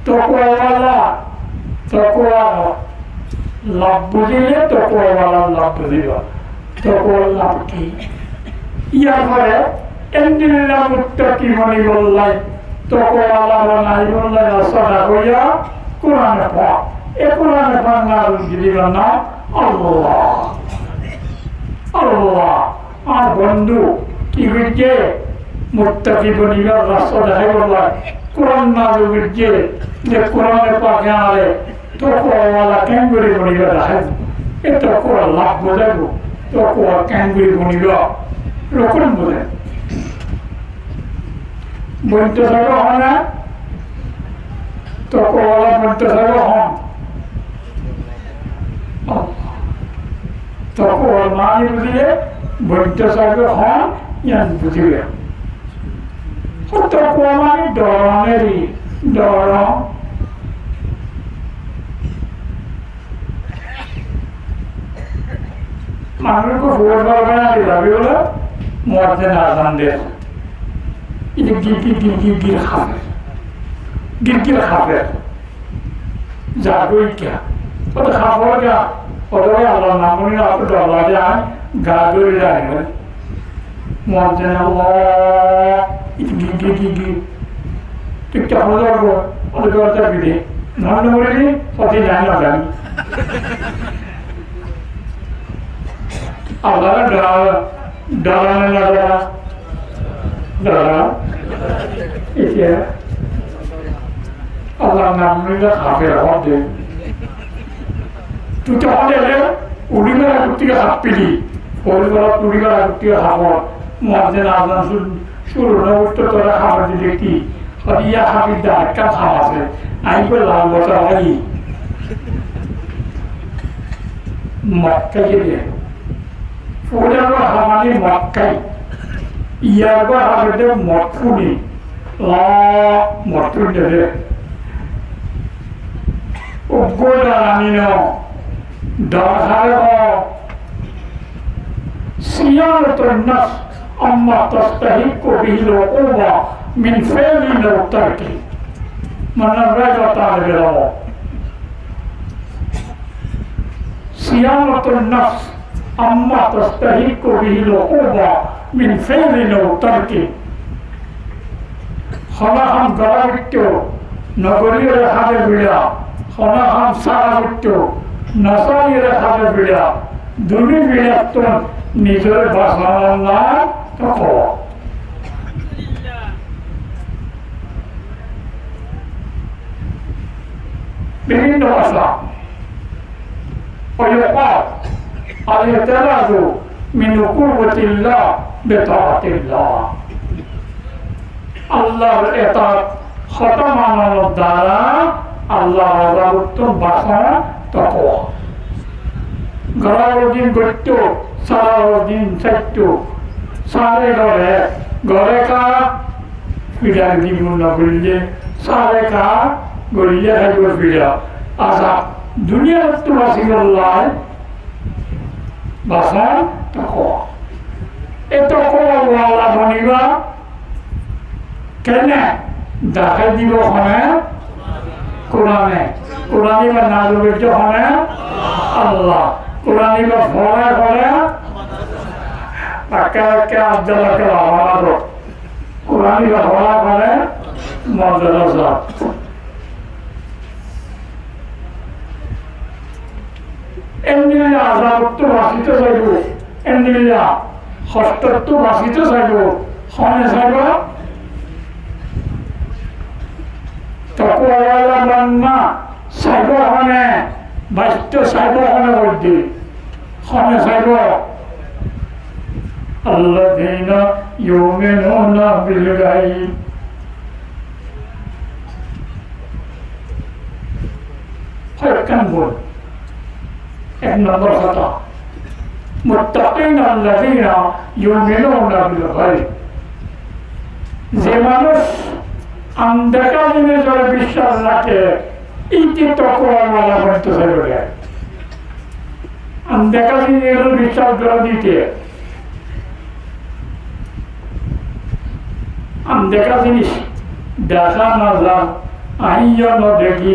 तकवावाला लाभ बुझिले तकवावाला लाभ बुझिबा तकवा लाभ की ইয়ার পরে এন্দিল্লা মুত্তাকি বনি বললাই তকওয়ালা বানাই বললাই রাস্তা হইয়া কোরআনে পাক এ কোরআনে পাক নাম দিবা না আল্লাহ আল্লাহ আর বন্ধু কি হইছে মুত্তাকি বনিবার রাস্তা দেখাই বললাই কোরআন নাযিল হইছে যে কোরআনে পাকে আলে তকওয়ালা কেন করে বনিবা দেখাই এ তকওয়া লাভ বোঝাবো তকওয়া কেন করে বনিবা রকম বলে বলতে থাকো হয় না তকওয়ালা বলতে থাকো হন তকওয়া মানে বুঝিয়ে বলতে থাকো হন ইয়ান বুঝিবে তকওয়া মানে ডরানেরই ডর মানুষকে ভোট করবে না দিলাবি বলে মরতে না আজান দেয় এটা গির খাবে গির খাবে জাগই क्या वो तो खाफो क्या Otherwise, Allah namuni aku doa jangan gaduh jangan. Muadzin Allah gigi. Kita harus ada bidi. Nama ni pasti jangan. Allah darah itu Allah namanya kafir horde. Tu cakap dia, uliga kutia hapili, uliga kutia hapor, muadzin azan suruh nak utto tora hapar dileki, dia hapil dah kan hapase, air berlalu bocor lagi. Makkah je. Udah hamani Makkah, ia ada Makkuni, Makkuni deh. Ugoda amino, dah siyaratun nafs amma tastahiqu bihi al-uquba min fi'li aw tarki. Mana raja ta'ala bilawo. Siyaratun nafs amma tastahiqu bihi al-uquba min fi'li aw tarki. Khala ham garawitto nagoriya hade bila. Khala ham sarawitto nasayira hade bila. Duni bila ton nijor basana tako. Begin dosa. ويقال الاعتراض من عقوبة الله بطاعة الله. আল্লাহর এতাত খতম মানানোর দ্বারা আল্লাহর উত্তম বাসনা তাকওয়া। গরাউদ্দিন গত্য সারাউদ্দিন সত্য সারে ঘরে কা ফিরার দিব না বললে সারে কা গড়িয়ে থাকবে ফিরা আশা দুনিয়ার তো বাসিল্লাহ বাসা তাকওয়া। এ তাকওয়া ওয়ালা বনিবা কেন দেখা দিব হনে কোরআনে কোরআনি বা নাজবের হনে আল্লাহ কোরআনি বা ফলে ফলে একে আব্দুল্লাহকে আমানত কোরআনি বা ফলে ফলে মর্যাদা এমনি আজাবত্ব বাঁচিত চাইব এমনি হস্তত্ব বাঁচিত চাইব হনে চাইব তকওয়ালা বান্না চাইব হনে বাস্য চাইব হনে বৈদ্যি হনে চাইব আল্লাযীনা ইউমিনুনা বিল গায়ব। হরকান বল এক নম্বর কথা মুত্তাকিন আল্লাযীনা ইউমিনুনা বিল গায়ব। যে মানুষ আন্দাকা জিনিস যারা বিশ্বাস রাখে ইতি তকওয়াওয়ালা বলতে চাইবে আন্দাকা জিনিস বিশ্বাস করে দিতে আন্দাকা জিনিস দেখা না যান আইয়া না দেখি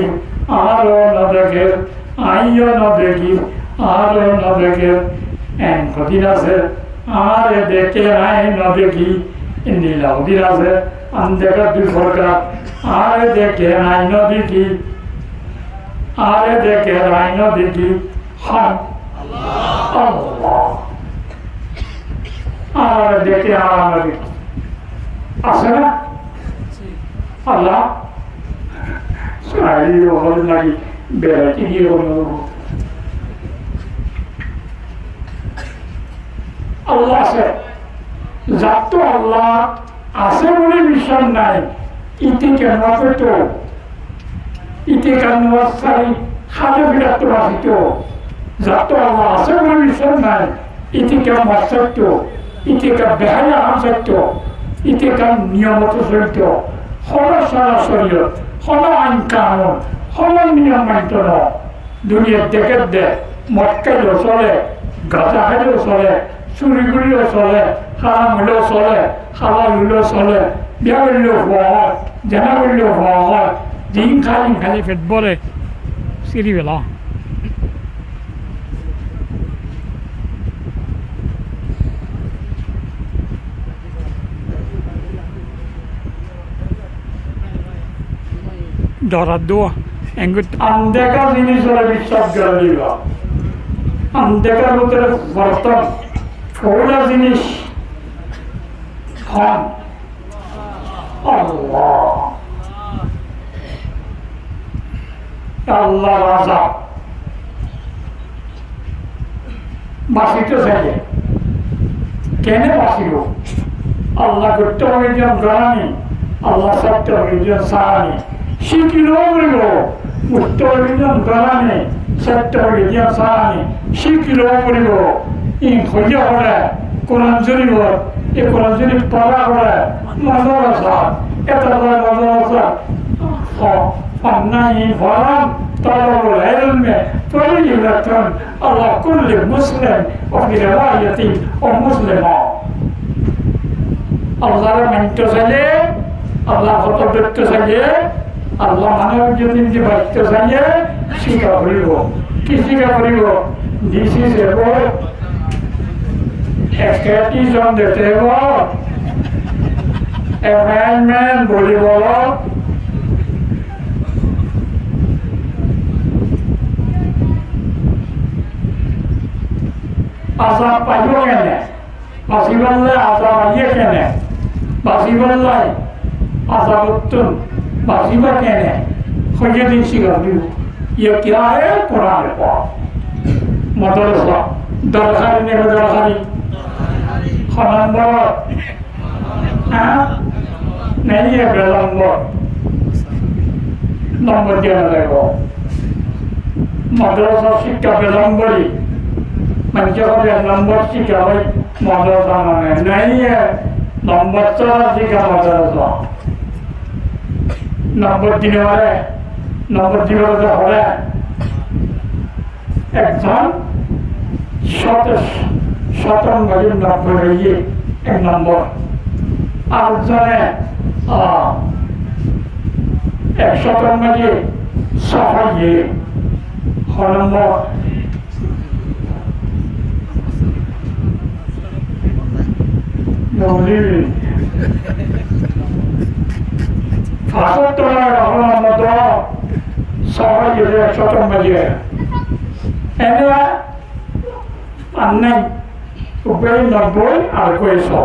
আরো না দেখে আইয়া না দেখি আরো না দেখে এন কদিন আছে আরে দেখে আই না দেখি নীলা দিন আছে আন্দাকা দুই সরকার আরে দেখে আই না দেখি আরে দেখে আই না দেখি হান আল্লাহ আরে দেখে আর না দেখি আছে না আল্লাহ সারি হল লাগি বেড়াতে গিয়ে হল আল্লাহ আছে যাত আল্লাহ আছে বলে বিশ্বাস নাই ইতি কেন তো ইতি কেন সারি খালে বিরাট বাসিত যাত আল্লাহ আছে বলে বিশ্বাস নাই ইতি কেন সত্য ইতি কেন বেহায়া সত্য ইতি কেন নিয়মত চলিত হল সারা শরীয়ত হল আইন কানুন হল নিয়ম মানিত ন দুনিয়ার দেখে দে মদ খাইলেও চলে গাঁজা খাইলেও চলে চুরি করলেও চলে হারাম হলেও চলে হালাল হলেও চলে বিয়া করলেও হওয়া হয় জেনা করলেও হওয়া হয় দিন খালি পেট ভরে চিরি পেলা ধরার দোয়া এঙ্গুত আনদেখা জিনিস হলে বিশ্বাস করে দিবা আনদেখার ভিতরে বর্তন ফৌলা জিনিস হন আল্লাহ আল্লাহ রাজা বাসিতে থাকে কেন বাসিব আল্লাহ করতে হবে যেন জানানি আল্লাহ সত্য হবে যেন সারানি শিখিলেও বলিব উঠতে হবে যেন জানানি সত্য হবে যেন সারানি শিখিলেও বলিব ই হইয়া হলে কোরআন শরীফ এই কোরআন শরীফ পড়া হলে মাদ্রাসা এটা মাদ্রাসা فناي فرام طلب العلم فريضة على كل مسلم وفي رواية ومسلمة الله من تسلي الله خطب تسلي الله মানব যদি বাঁচতে চাইয়ে শিক্ষা করিব কি শিক্ষা করিব দিস ইজ অ্যাবাউট এক্সকেটিজম দিতে হব অ্যামেন্ডমেন্ট বলিব azab payo kene basiballe azab aye kene basiballe azab uttun basiba kene khoye din sigabi ye kya hai quran ko madrasa darkhari ne darkhari khanambar ha nahi hai belambar number dena lego madrasa shikha belambari Panchkot number सीखा भाई मदरसा में नहीं है number चला सीखा मदरसा number दिने वाले हरे exam शतम बजे नब्बे रहिए एक नंबर और जने एक शतम बजे सफाई है नंबर ফাঁসের তোলার হলাম মতো সবাই যেতে শতম বাজে এনে আন্নাই উপরে 90 আর কই 100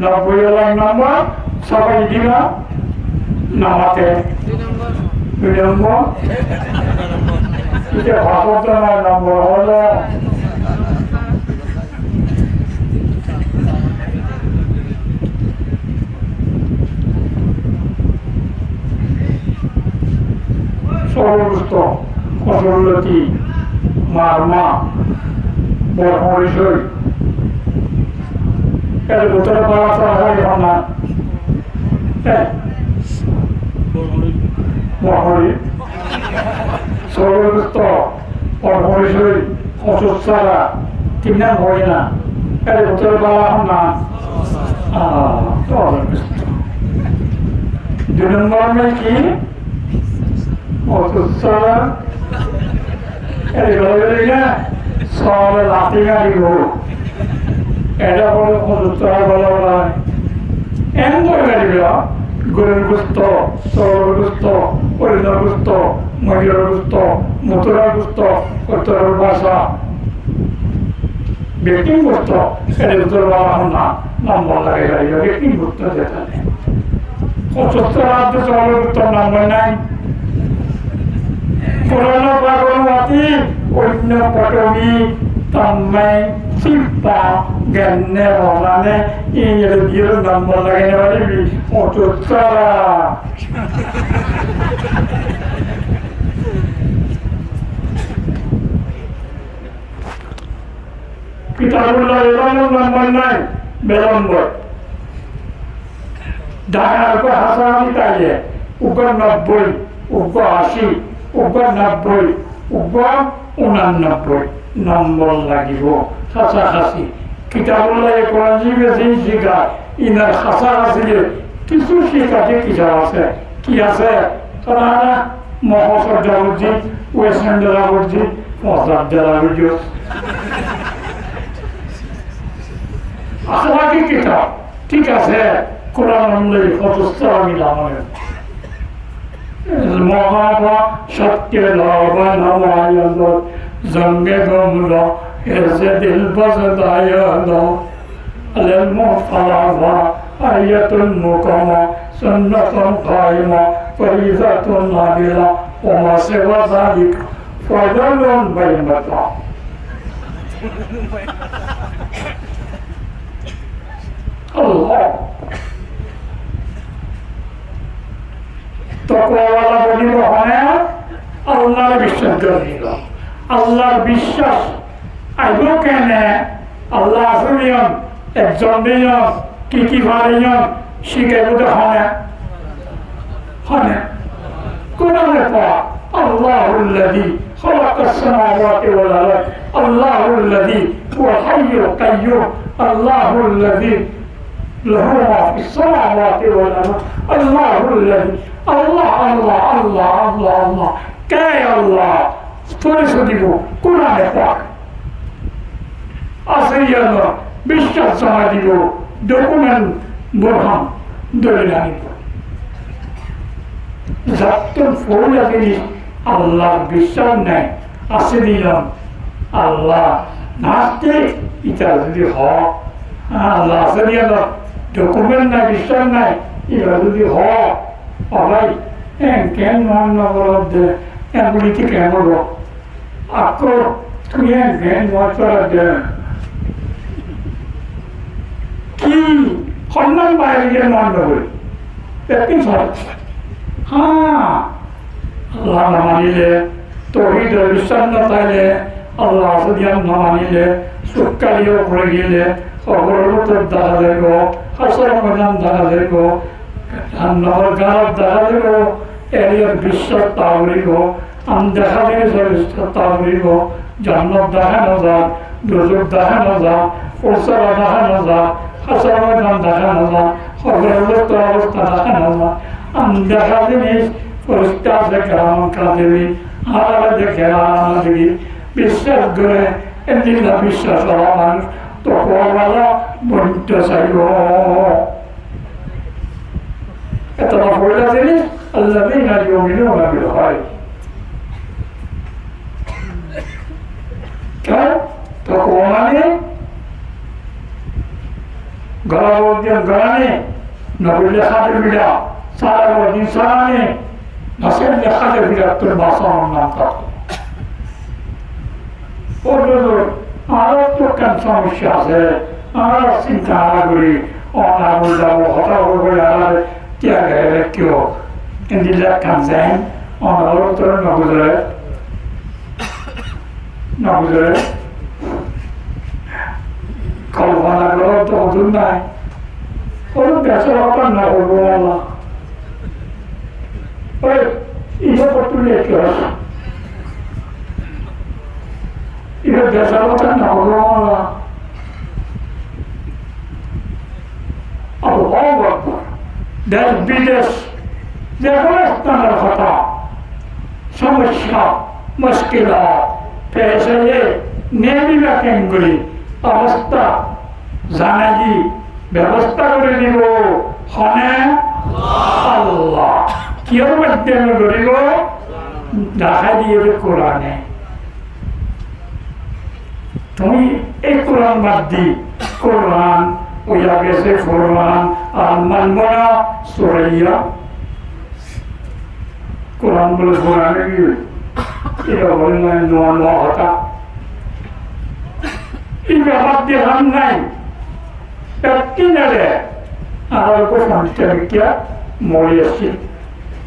90 হলাম নম্বর সবাই দিবা নামাতে 2 নম্বর এটা ফাঁসের তোলার নম্বর হলো সর্বস্ত ফসলতি মারমা বরহরিশই এর ভিতরে বলা হয় না বরহরি সর্বস্ত বরহরিশই অসুস্থারা তিন নাম হয় না এর ভিতরে বলা হয় না দুই নম্বর মে কি অসুস্থরা সবে লাঠি গাড়ি গরু এটা বলে অসুস্থরা বলা বলা হয় এমন করে গাড়িগুলো গরুর গুস্ত সরল গুস্ত হরিণের গুস্ত মহিলার গুস্ত মথুরার গুস্ত উত্তরের ভাষা ব্যক্তি গুস্ত এটা উত্তর বলা হন না নম্বর লাগে গাড়িগুলো ব্যক্তি গুস্ত যেখানে অসুস্থ রাজ্য সরল গুস্ত নম্বর নাই Corona Bhagavati Unna Patami Tammai Simpa Ganne Bhavane Ini Dia Number Lagane Wali Bi Otuttara Kitabullah Ilam Number 9 Belambar Dahar Ko Hasani Taye Ugar Nabboi Ugar Ashi উপর 90 উপর 89 নম্বর লাগিব কাছাকাছি কিতাবুল্লাহ কোরআন বেশি শিখা ইনার কাছাকাছি কিছু শিখাতে কিতাব আছে কি আছে তারা মহসর জাবুজি ওয়েস্টার্ন জাবুজি মজাব জাবুজি আখলাকি কিতাব ঠিক আছে কোরআন অনুযায়ী কত মিলাম মহাবা সত্যে লবণমায়ন জঙ্গে গমরা এসে দিল বসদায়ন المفرغة آية مكمة سنة قائمة فريضة نابلة وما سوى ذلك فضل بينة الله তকওয়াওয়ালা বলিব হয় আল্লাহর বিশ্বাস করিল আল্লাহর বিশ্বাস আইব কেনে আল্লাহ আসুনিয়ন একজন নিয়ম কি ভারিয়ন শিখাইব তো হয় কোরআনে পড়া আল্লাহুল্লাযী খালাকাস সামাওয়াতি ওয়াল আরদ আল্লাহুল্লাযী হুয়া হাইয়ুল কাইয়্যুম আল্লাহুল্লাযী লাহু মা ফিস সামাওয়াতি ওয়াল আরদ আল্লাহুল্লাযী আল্লাহ কে আল্লাহ পরিচয় দিব কোরআনে পড়া আসিয়ান বিশ্বাস জমা দিব ডকুমেন্ট বোরহান দলিল আনিব যতক্ষণ ফৌলা জিনিস আল্লাহর বিশ্বাস নাই আছে দিলাম আল্লাহ নাচতে এটা যদি হয় আল্লাহ আছে দিলাম ডকুমেন্ট নাই বিশ্বাস নাই এটা যদি হয় সবাই কেন মন নগরতে এগুলিতে কেন আকো তুই জ্ঞান মশলা দে কি সন্মান বাইরে গিয়ে মন নগরী একদিন সহজ আল্লাহ না মানিলে তৌহিদের বিশ্বাস না তাইলে আল্লাহ আসদিয়ান না মানিলে সুক্কারিও করে গেলে অগ্রগতের দ্বারা দেব হাসর মজান দ্বারা দেব রান্নার গারব দ্বারা দেব এরিয়ার বিশ্বাস তাহরিব আম দেখা দিলে বিশ্বাস তাহরিব জান্নাত দেখানো যা দুজক দেখানো যা ফোরসারা দেখানো যা হাসর মজান দেখানো যা অগ্রগতের অবস্থা দেখানো যা আম দেখা জিনিস পরিষ্কার দেখে আমাকে দেবী আর দেখে দেবী বিশ্বাস করে এমনি না বিশ্বাস হওয়া মানুষ তো কোয়ালা বলতে চাইব এতটা পড়া জিনিস الذين يؤمنون بالغيب কেন তকওয়া মানে গলাবদ্দিন গলানে নবুল্লে খাদের বিড়া সারাবদ্দিন সারানে নাসেল্লে খাদের বিড়া তোর বাসানোর নাম থাকে আরো তো কেন সমস্যা আছে আর চিন্তা করি অনাবল যাব হঠাৎ করে আর ত্যাগে কেউ দিলে কাঁদছেন অনাবল তোর নবুজরে কল্পনা করার তো অদূর নাই কোনো দেশের অপার না করবো আল্লাহ ওই ইয়ে করতে কি হয় এটা দেশের অপার না করবো আল্লাহ আল্লাহু আকবার দেশ বিদেশ যে কোনো স্থানের কথা সমস্যা মুশকিলা পেশ হয়ে নেবিবা কেঙ্গুলি অবস্থা জানাজি ব্যবস্থা করে দিব হনে আল্লাহ কিয়র মাধ্যমে করিব দেখা দিয়ে কোরআনে তুমি এই কোরআন বাদ দি কোরআন ওইয়া গেছে কোরআন আর মানব না সুরাইয়া কোরআন বলে কোরআনে গিয়ে এটা বলে নয় নোয়া নোয়া হতা এই ব্যাপার দিয়ে হাম নাই একদিনে আর কোরআনটা বিকিয়া মরে আসছি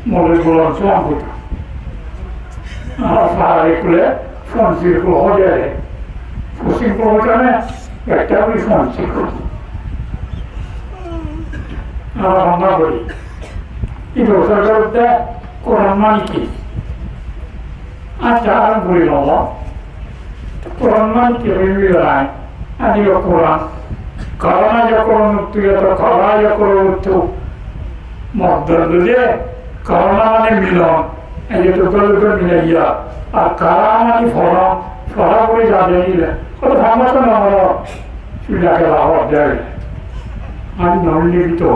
মরে গোলাম সোয়াম হতো আর সাহারে খুলে ফোন সিরকুল হয়ে যায় ফুসিং প্রবচনে একটা ওই ফোন সিরকুল আমরা ভাঙা করি এই ব্যবসার করতে কোরআন মানে কি আচ্ছা আর বলি বাবা কোরআন মানে কি হইবি রায় আদি কোরআন করোনা যখন তুই এত খরা যখন উঠু মদ্দর দুজে করোনা মানে মিলন এই যে টুকরো টুকরো মিলে গিয়া আর কারা মানে ফরা ফরা করে যাবে নিলে ওটা ভাঙাতো না আমরা চুলাকে লাভ যায় আমি নমিনি তো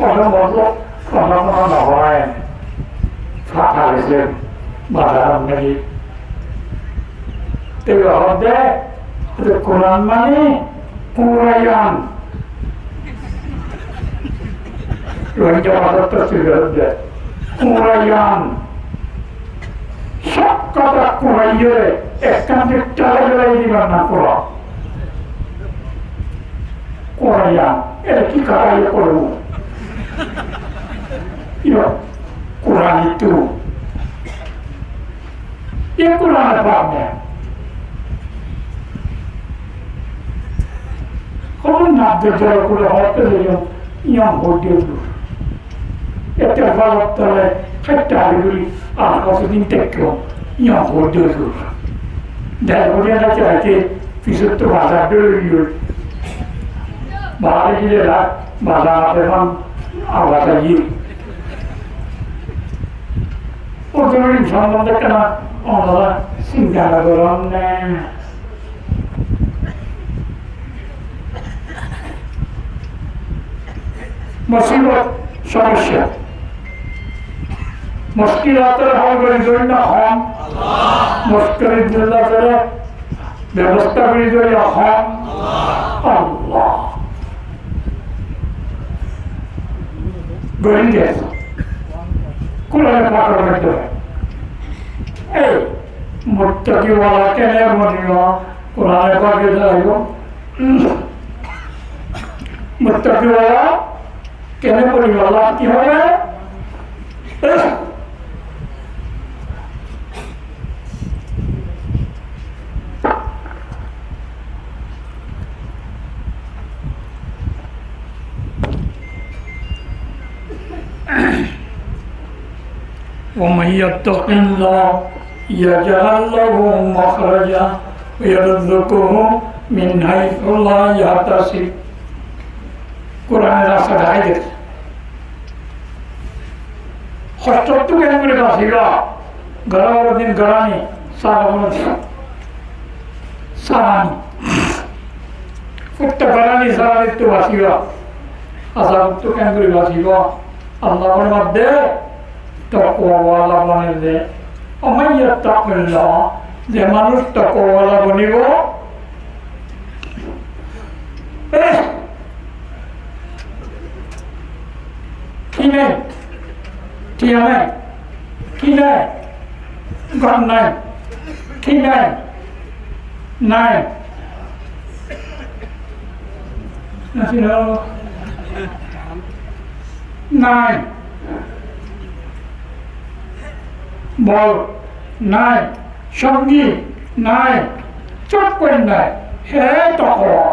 ওটা মতো Pernah lawan Fatah Islam Badaran lagi Tapi ada Quran mani Purayan Yang jawab tersebut ada Purayan Sok kata Qurayya Ekkan diktarai lagi di mana Quran Qurayyan Ini karaya Quran Ya Quran itu Ya Quran apa-apa Kalau nak berjalan Quran apa yang hotel tu Itu kalau terkata dulu Aku sedang tekro yang hotel tu Dan kemudian ada lagi Fisik tu bahasa dulu Bahasa dia lah Bahasa memang awak lagi Orang insan mana kena orang singgah orang ni Musibah समस्या मुश्किलातर हल করে না হন মুশকিলের জন্য করে ব্যবস্থা করে যদি হন আল্লাহ গরিবে কোরআনে পাকের মধ্যে এই মুত্তাকি ওয়ালা কেনে বলিও কোরআনে পাকে যাইবো মুত্তাকি ওয়ালা কেনে বলিও আল্লাহ কি হবে ومن يتق الله يجعل له مخرجا ويرزقه من حيث لا يحتسب قرآن রাস্তা দেখাই দিচ্ছে ষষ্ঠত্ব কেন করে বাঁচিবা গড়াবার দিন গড়ানি সারানি ফুটটা গড়ানি সারানি তো বাঁচিবা আশাভুক্ত কেন করে বাঁচিবা আল্লাহর মধ্যে তকওয়ালা বনিলে অমাইয়াত্তাকিল্লাহ যে মানুষ তকওয়ালা বনিব কি নেই টিয়া নাই কি নাই ঘর নাই কি নাই নাই নাই বল নাই সঙ্গী নাই চট করে নাই হে তকওয়া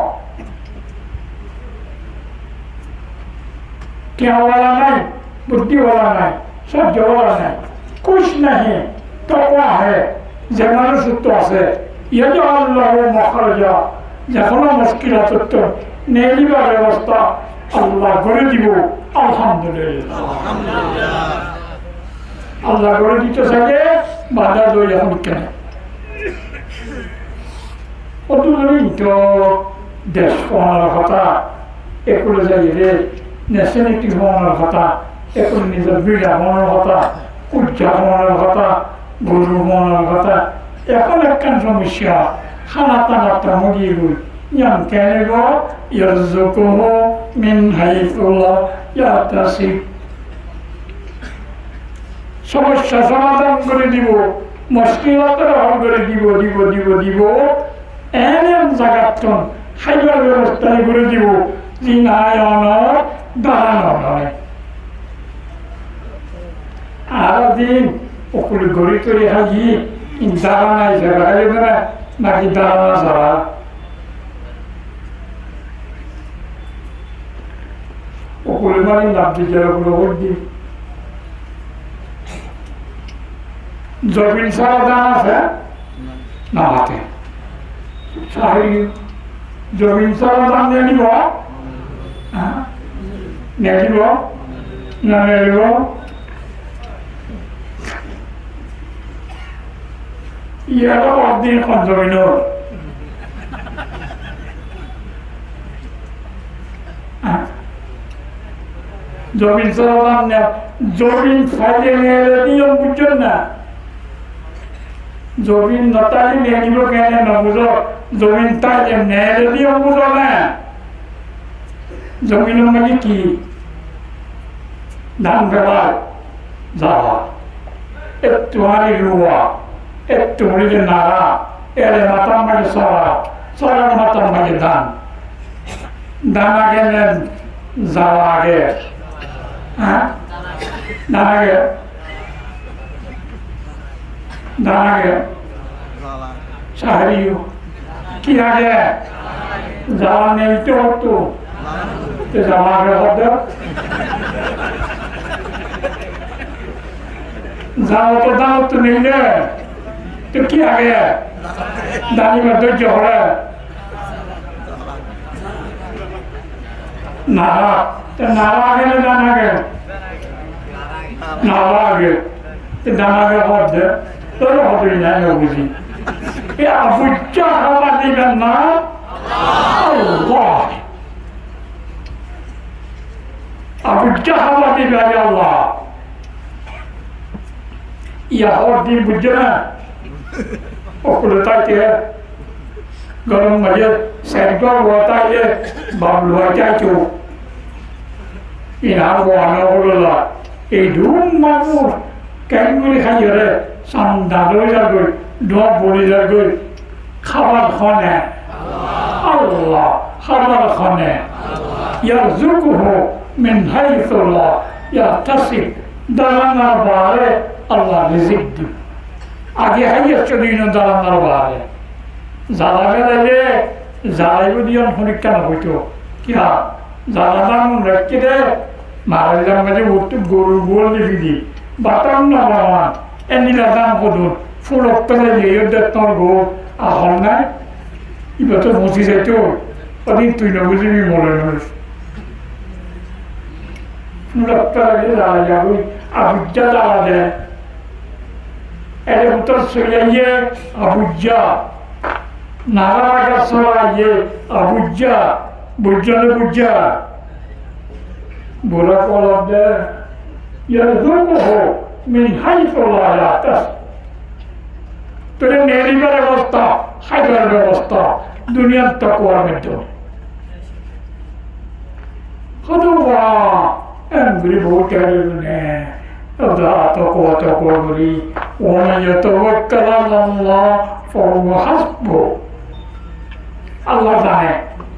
क्या वाला नहीं बुद्धि वाला नहीं सत्य वाला नहीं कुछ नहीं तकवा है जमाने सुत्तो आसे ये जो अल्लाह मखरजा जखना मुश्किलात तो नेलिबा व्यवस्था अल्लाह করে দিব আলহামদুলিল্লাহ আল্লাহ করে দিতে থাকে বাধা দই এখন কেন অতদিন তো দেশ কোনার কথা একলে যাই রে ন্যাশনালিটি হওয়ার কথা এখন নিজের বিড়া হওয়ার কথা উজ্জা হওয়ার কথা গরু হওয়ার কথা এখন একখান সমস্যা খানা টানাটা মগিয়ে গই ইয়ান কেন গো ইয়ারজুকুহু মিন হাইসু লা ইয়াহতাসিব সমস্যা সমাধান করে দিব মুশকিলাতের হল করে দিব এমন জায়গাতন খাইবার ব্যবস্থা করে দিব জিনায়নের দাঁড়ানো নয় আর দিন ওগুলো গড়ি তৈরি হাজি দাঁড়ানাই জায়গা নাকি দাঁড়ানা ছাড়া ওগুলো মানে লাভ দিচ্ছে ওগুলো ভোট দিন জবিন ছাড়া দান আছে না হাতে জমিন ছাড়া দান নিয়ে নিব নেব না নেব ইয়ারও একদিন এখন জমিনের জমিন চলমান না জমিন ফাইলে নিয়ে নিয়ম বুঝছেন না জমিন নতালি নিয়ে নিব কেন না বুঝো জমিন তাইলে নেয় নিয়ম বুঝো না জমিনের মানে কি ধান ফেলার যাওয়া একটু হারি রুয়া একটু হরিলে নাড়া এলে মাতার মাঝে সরা সরার মাতার মাঝে ধান ধান আগে নেন যাওয়া আগে হ্যাঁ ধান আগে ধান আগে সাহারিও কি আগে যাওয়া নেই তো হতো যাওয়া আগে হতো যাওয়া তো দাও তো নিলে তো কি আগে দানি বা ধৈর্য হলে নাড়া তো নাড়া আগে না দান আগে নাড়া আগে তো দান আগে হতে তোর হতই না বুঝি এ আবুজ্জা হাওয়া দিবেন না আল্লাহ আবুজ্জা হাওয়া দিবে আল্লাহ ইয়া হওয়ার দিন বুঝছে না ওগুলো তাকে গরম মাঝে স্যারগর হতাইলে বাবলু চাইছো ইনার বানা হলো এই ধুম মানুষ কেমন খাই রে সান্দা রয়ে যাবে ডব বলে যাবে খাবার খানে আল্লাহ খাবার খানে ইয়ারযুকুহু মিন হাইসু লা ইয়াহতাসিব দালানার বারে আল্লাহ রিজিক দিবে আগে হাইয়া চলি না দালানার বারে জ্বালা গেলে জ্বালাইব দিয়ে পরীক্ষা না হইতো কিনা জ্বালা দাম রেখে দে মারা যার মাঝে উঠতে গরু গোল দিবি দি বাতাম না বাবা এনিলা দাম কদুন ফুলক পেলে নিয়ে তোর গো আহল নাই এবার তো বসে যাইতো ওদিন তুই না বুঝবি মনে নয় ফুলক পেলে জ্বালা যাবি আবুজ্জা জ্বালা দেয় এর উত্তর সরিয়ে আবুজ্জা নারায়ণ সরাইয়ে আবুজ্জা বুজ্জানে বুজ্জা বুড়া কলম দে ইয়ারযুকুহু মিন হাইসু লা ইয়াহতাসিব তোর নেরিবার অবস্থা খাইবার ব্যবস্থা দুনিয়ার তাকওয়ার মধ্যে হদুয়া এমনি ভোটার নে ওদা তাকওয়া করি ওমান ইয়াতাওয়াক্কাল আলাল্লাহ ফাহুয়া হাসবুহ আল্লাহ জানে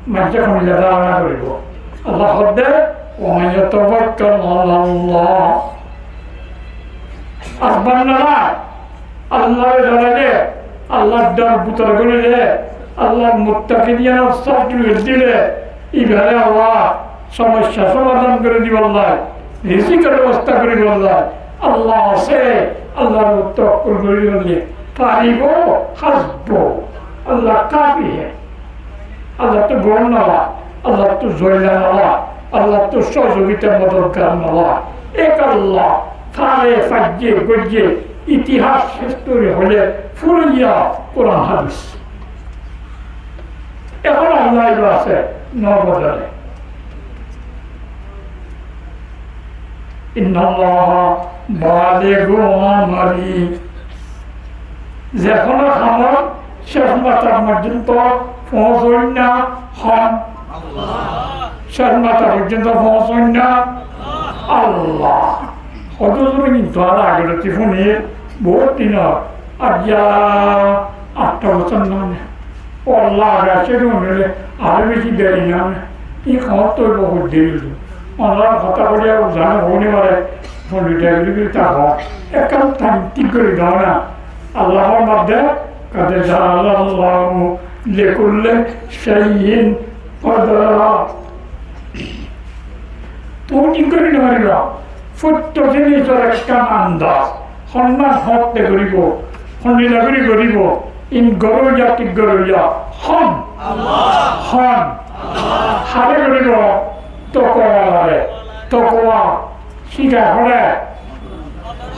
মানুষ যখন ধারণা করিব আল্লাহ হদ্দে ওমান ইয়াতাওয়াক্কাল আলাল্লাহ আসবান না আল্লাহর ধরে আল্লাহর ডর বুতর গলিলে আল্লাহর মুত্তাকিদিয়ান সার্টিফিকেট দিলে এইভাবে আল্লাহ সমস্যা সমাধান করে দিব আল্লাহ রিজিকের ব্যবস্থা করে দিব আল্লাহ আল্লাহ আছে আল্লাহর তওয়াক্কুল করি বলে পারিব হাসব আল্লাহ কাফি হ্যাঁ আল্লাহ তো গণ নলা আল্লাহ তো জয়লা নলা আল্লাহ তো সহযোগিতার মদতকার নলা এক আল্লাহ ফারে ফাজ্জে গজ্জে ইতিহাস হিস্টোরি হলে ফুরিয়া কোরআন হাদিস এখন আল্লাহ আছে নবদলে ইন্নাল্লাহ বালিগু আমরি যে কোনো খাবার শেষ মাত্রা পর্যন্ত পৌঁছই না হন শেষ মাত্রা পর্যন্ত পৌঁছই না আল্লাহ হজরত কিন্তু আর আগের টিফুনি বহুত দিন আজ 8 বছর না আল্লাহ আছে মিলে আরো বেশি দেরি না এই খাওয়ার তো বহুত দেরি আল্লাহ কথা বলে জানা হনে পারে ফোনটি তা হয় একাল ঠিক করে দাও না আল্লাহর মধ্যে কাদের জালাল্লাহু লিকুল্লি শাইইন কদরা তুমি ঠিক করে নেওয়া সত্য জিনিসের একটা আন্দাজ সন্মান হতে করিব সন্ধিলাগুৰি করিব ইন গরইয়া ঠিক গরইয়া হন হন হারে করিব তকওয়ারে তকওয়া শিখা হলে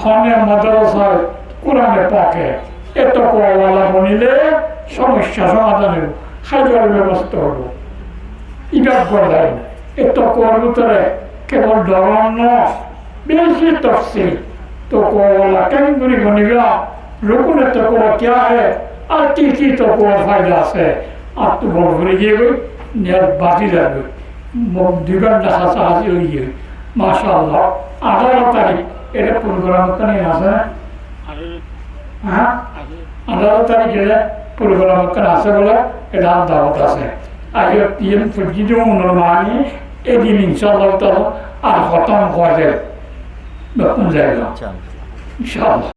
হনে মাদ্রাসায় কোরআনে পাকে এ তকওয়ালা বনিলে সমস্যা সমাধানের খাইবার ব্যবস্থা হলো ইবাদ করা যায় না এ তকওয়ার ভিতরে কেবল ধরন বেশি তফসিল তো কোলা কেন করি বনিবা রুকুনে তো কোলা क्या है আর কি তো কোলা ফায়দা আছে আর তো বড় করে গিয়ে নিয়ে বাতি যাবে দুই ঘন্টা হাসাহাসি হয়ে গিয়ে মাশাআল্লাহ 18 তারিখ এটা প্রোগ্রাম কানে আছে না হ্যাঁ 18 তারিখ এটা প্রোগ্রাম কানে আছে বলে এটা দাওয়াত আছে আগে পিএম ফুজিদো নরমানি এদিন ইনশাআল্লাহ তাআলা আর খতম হয়ে যাবে নতুন জায়গা আচ্ছা ইনশাআল্লাহ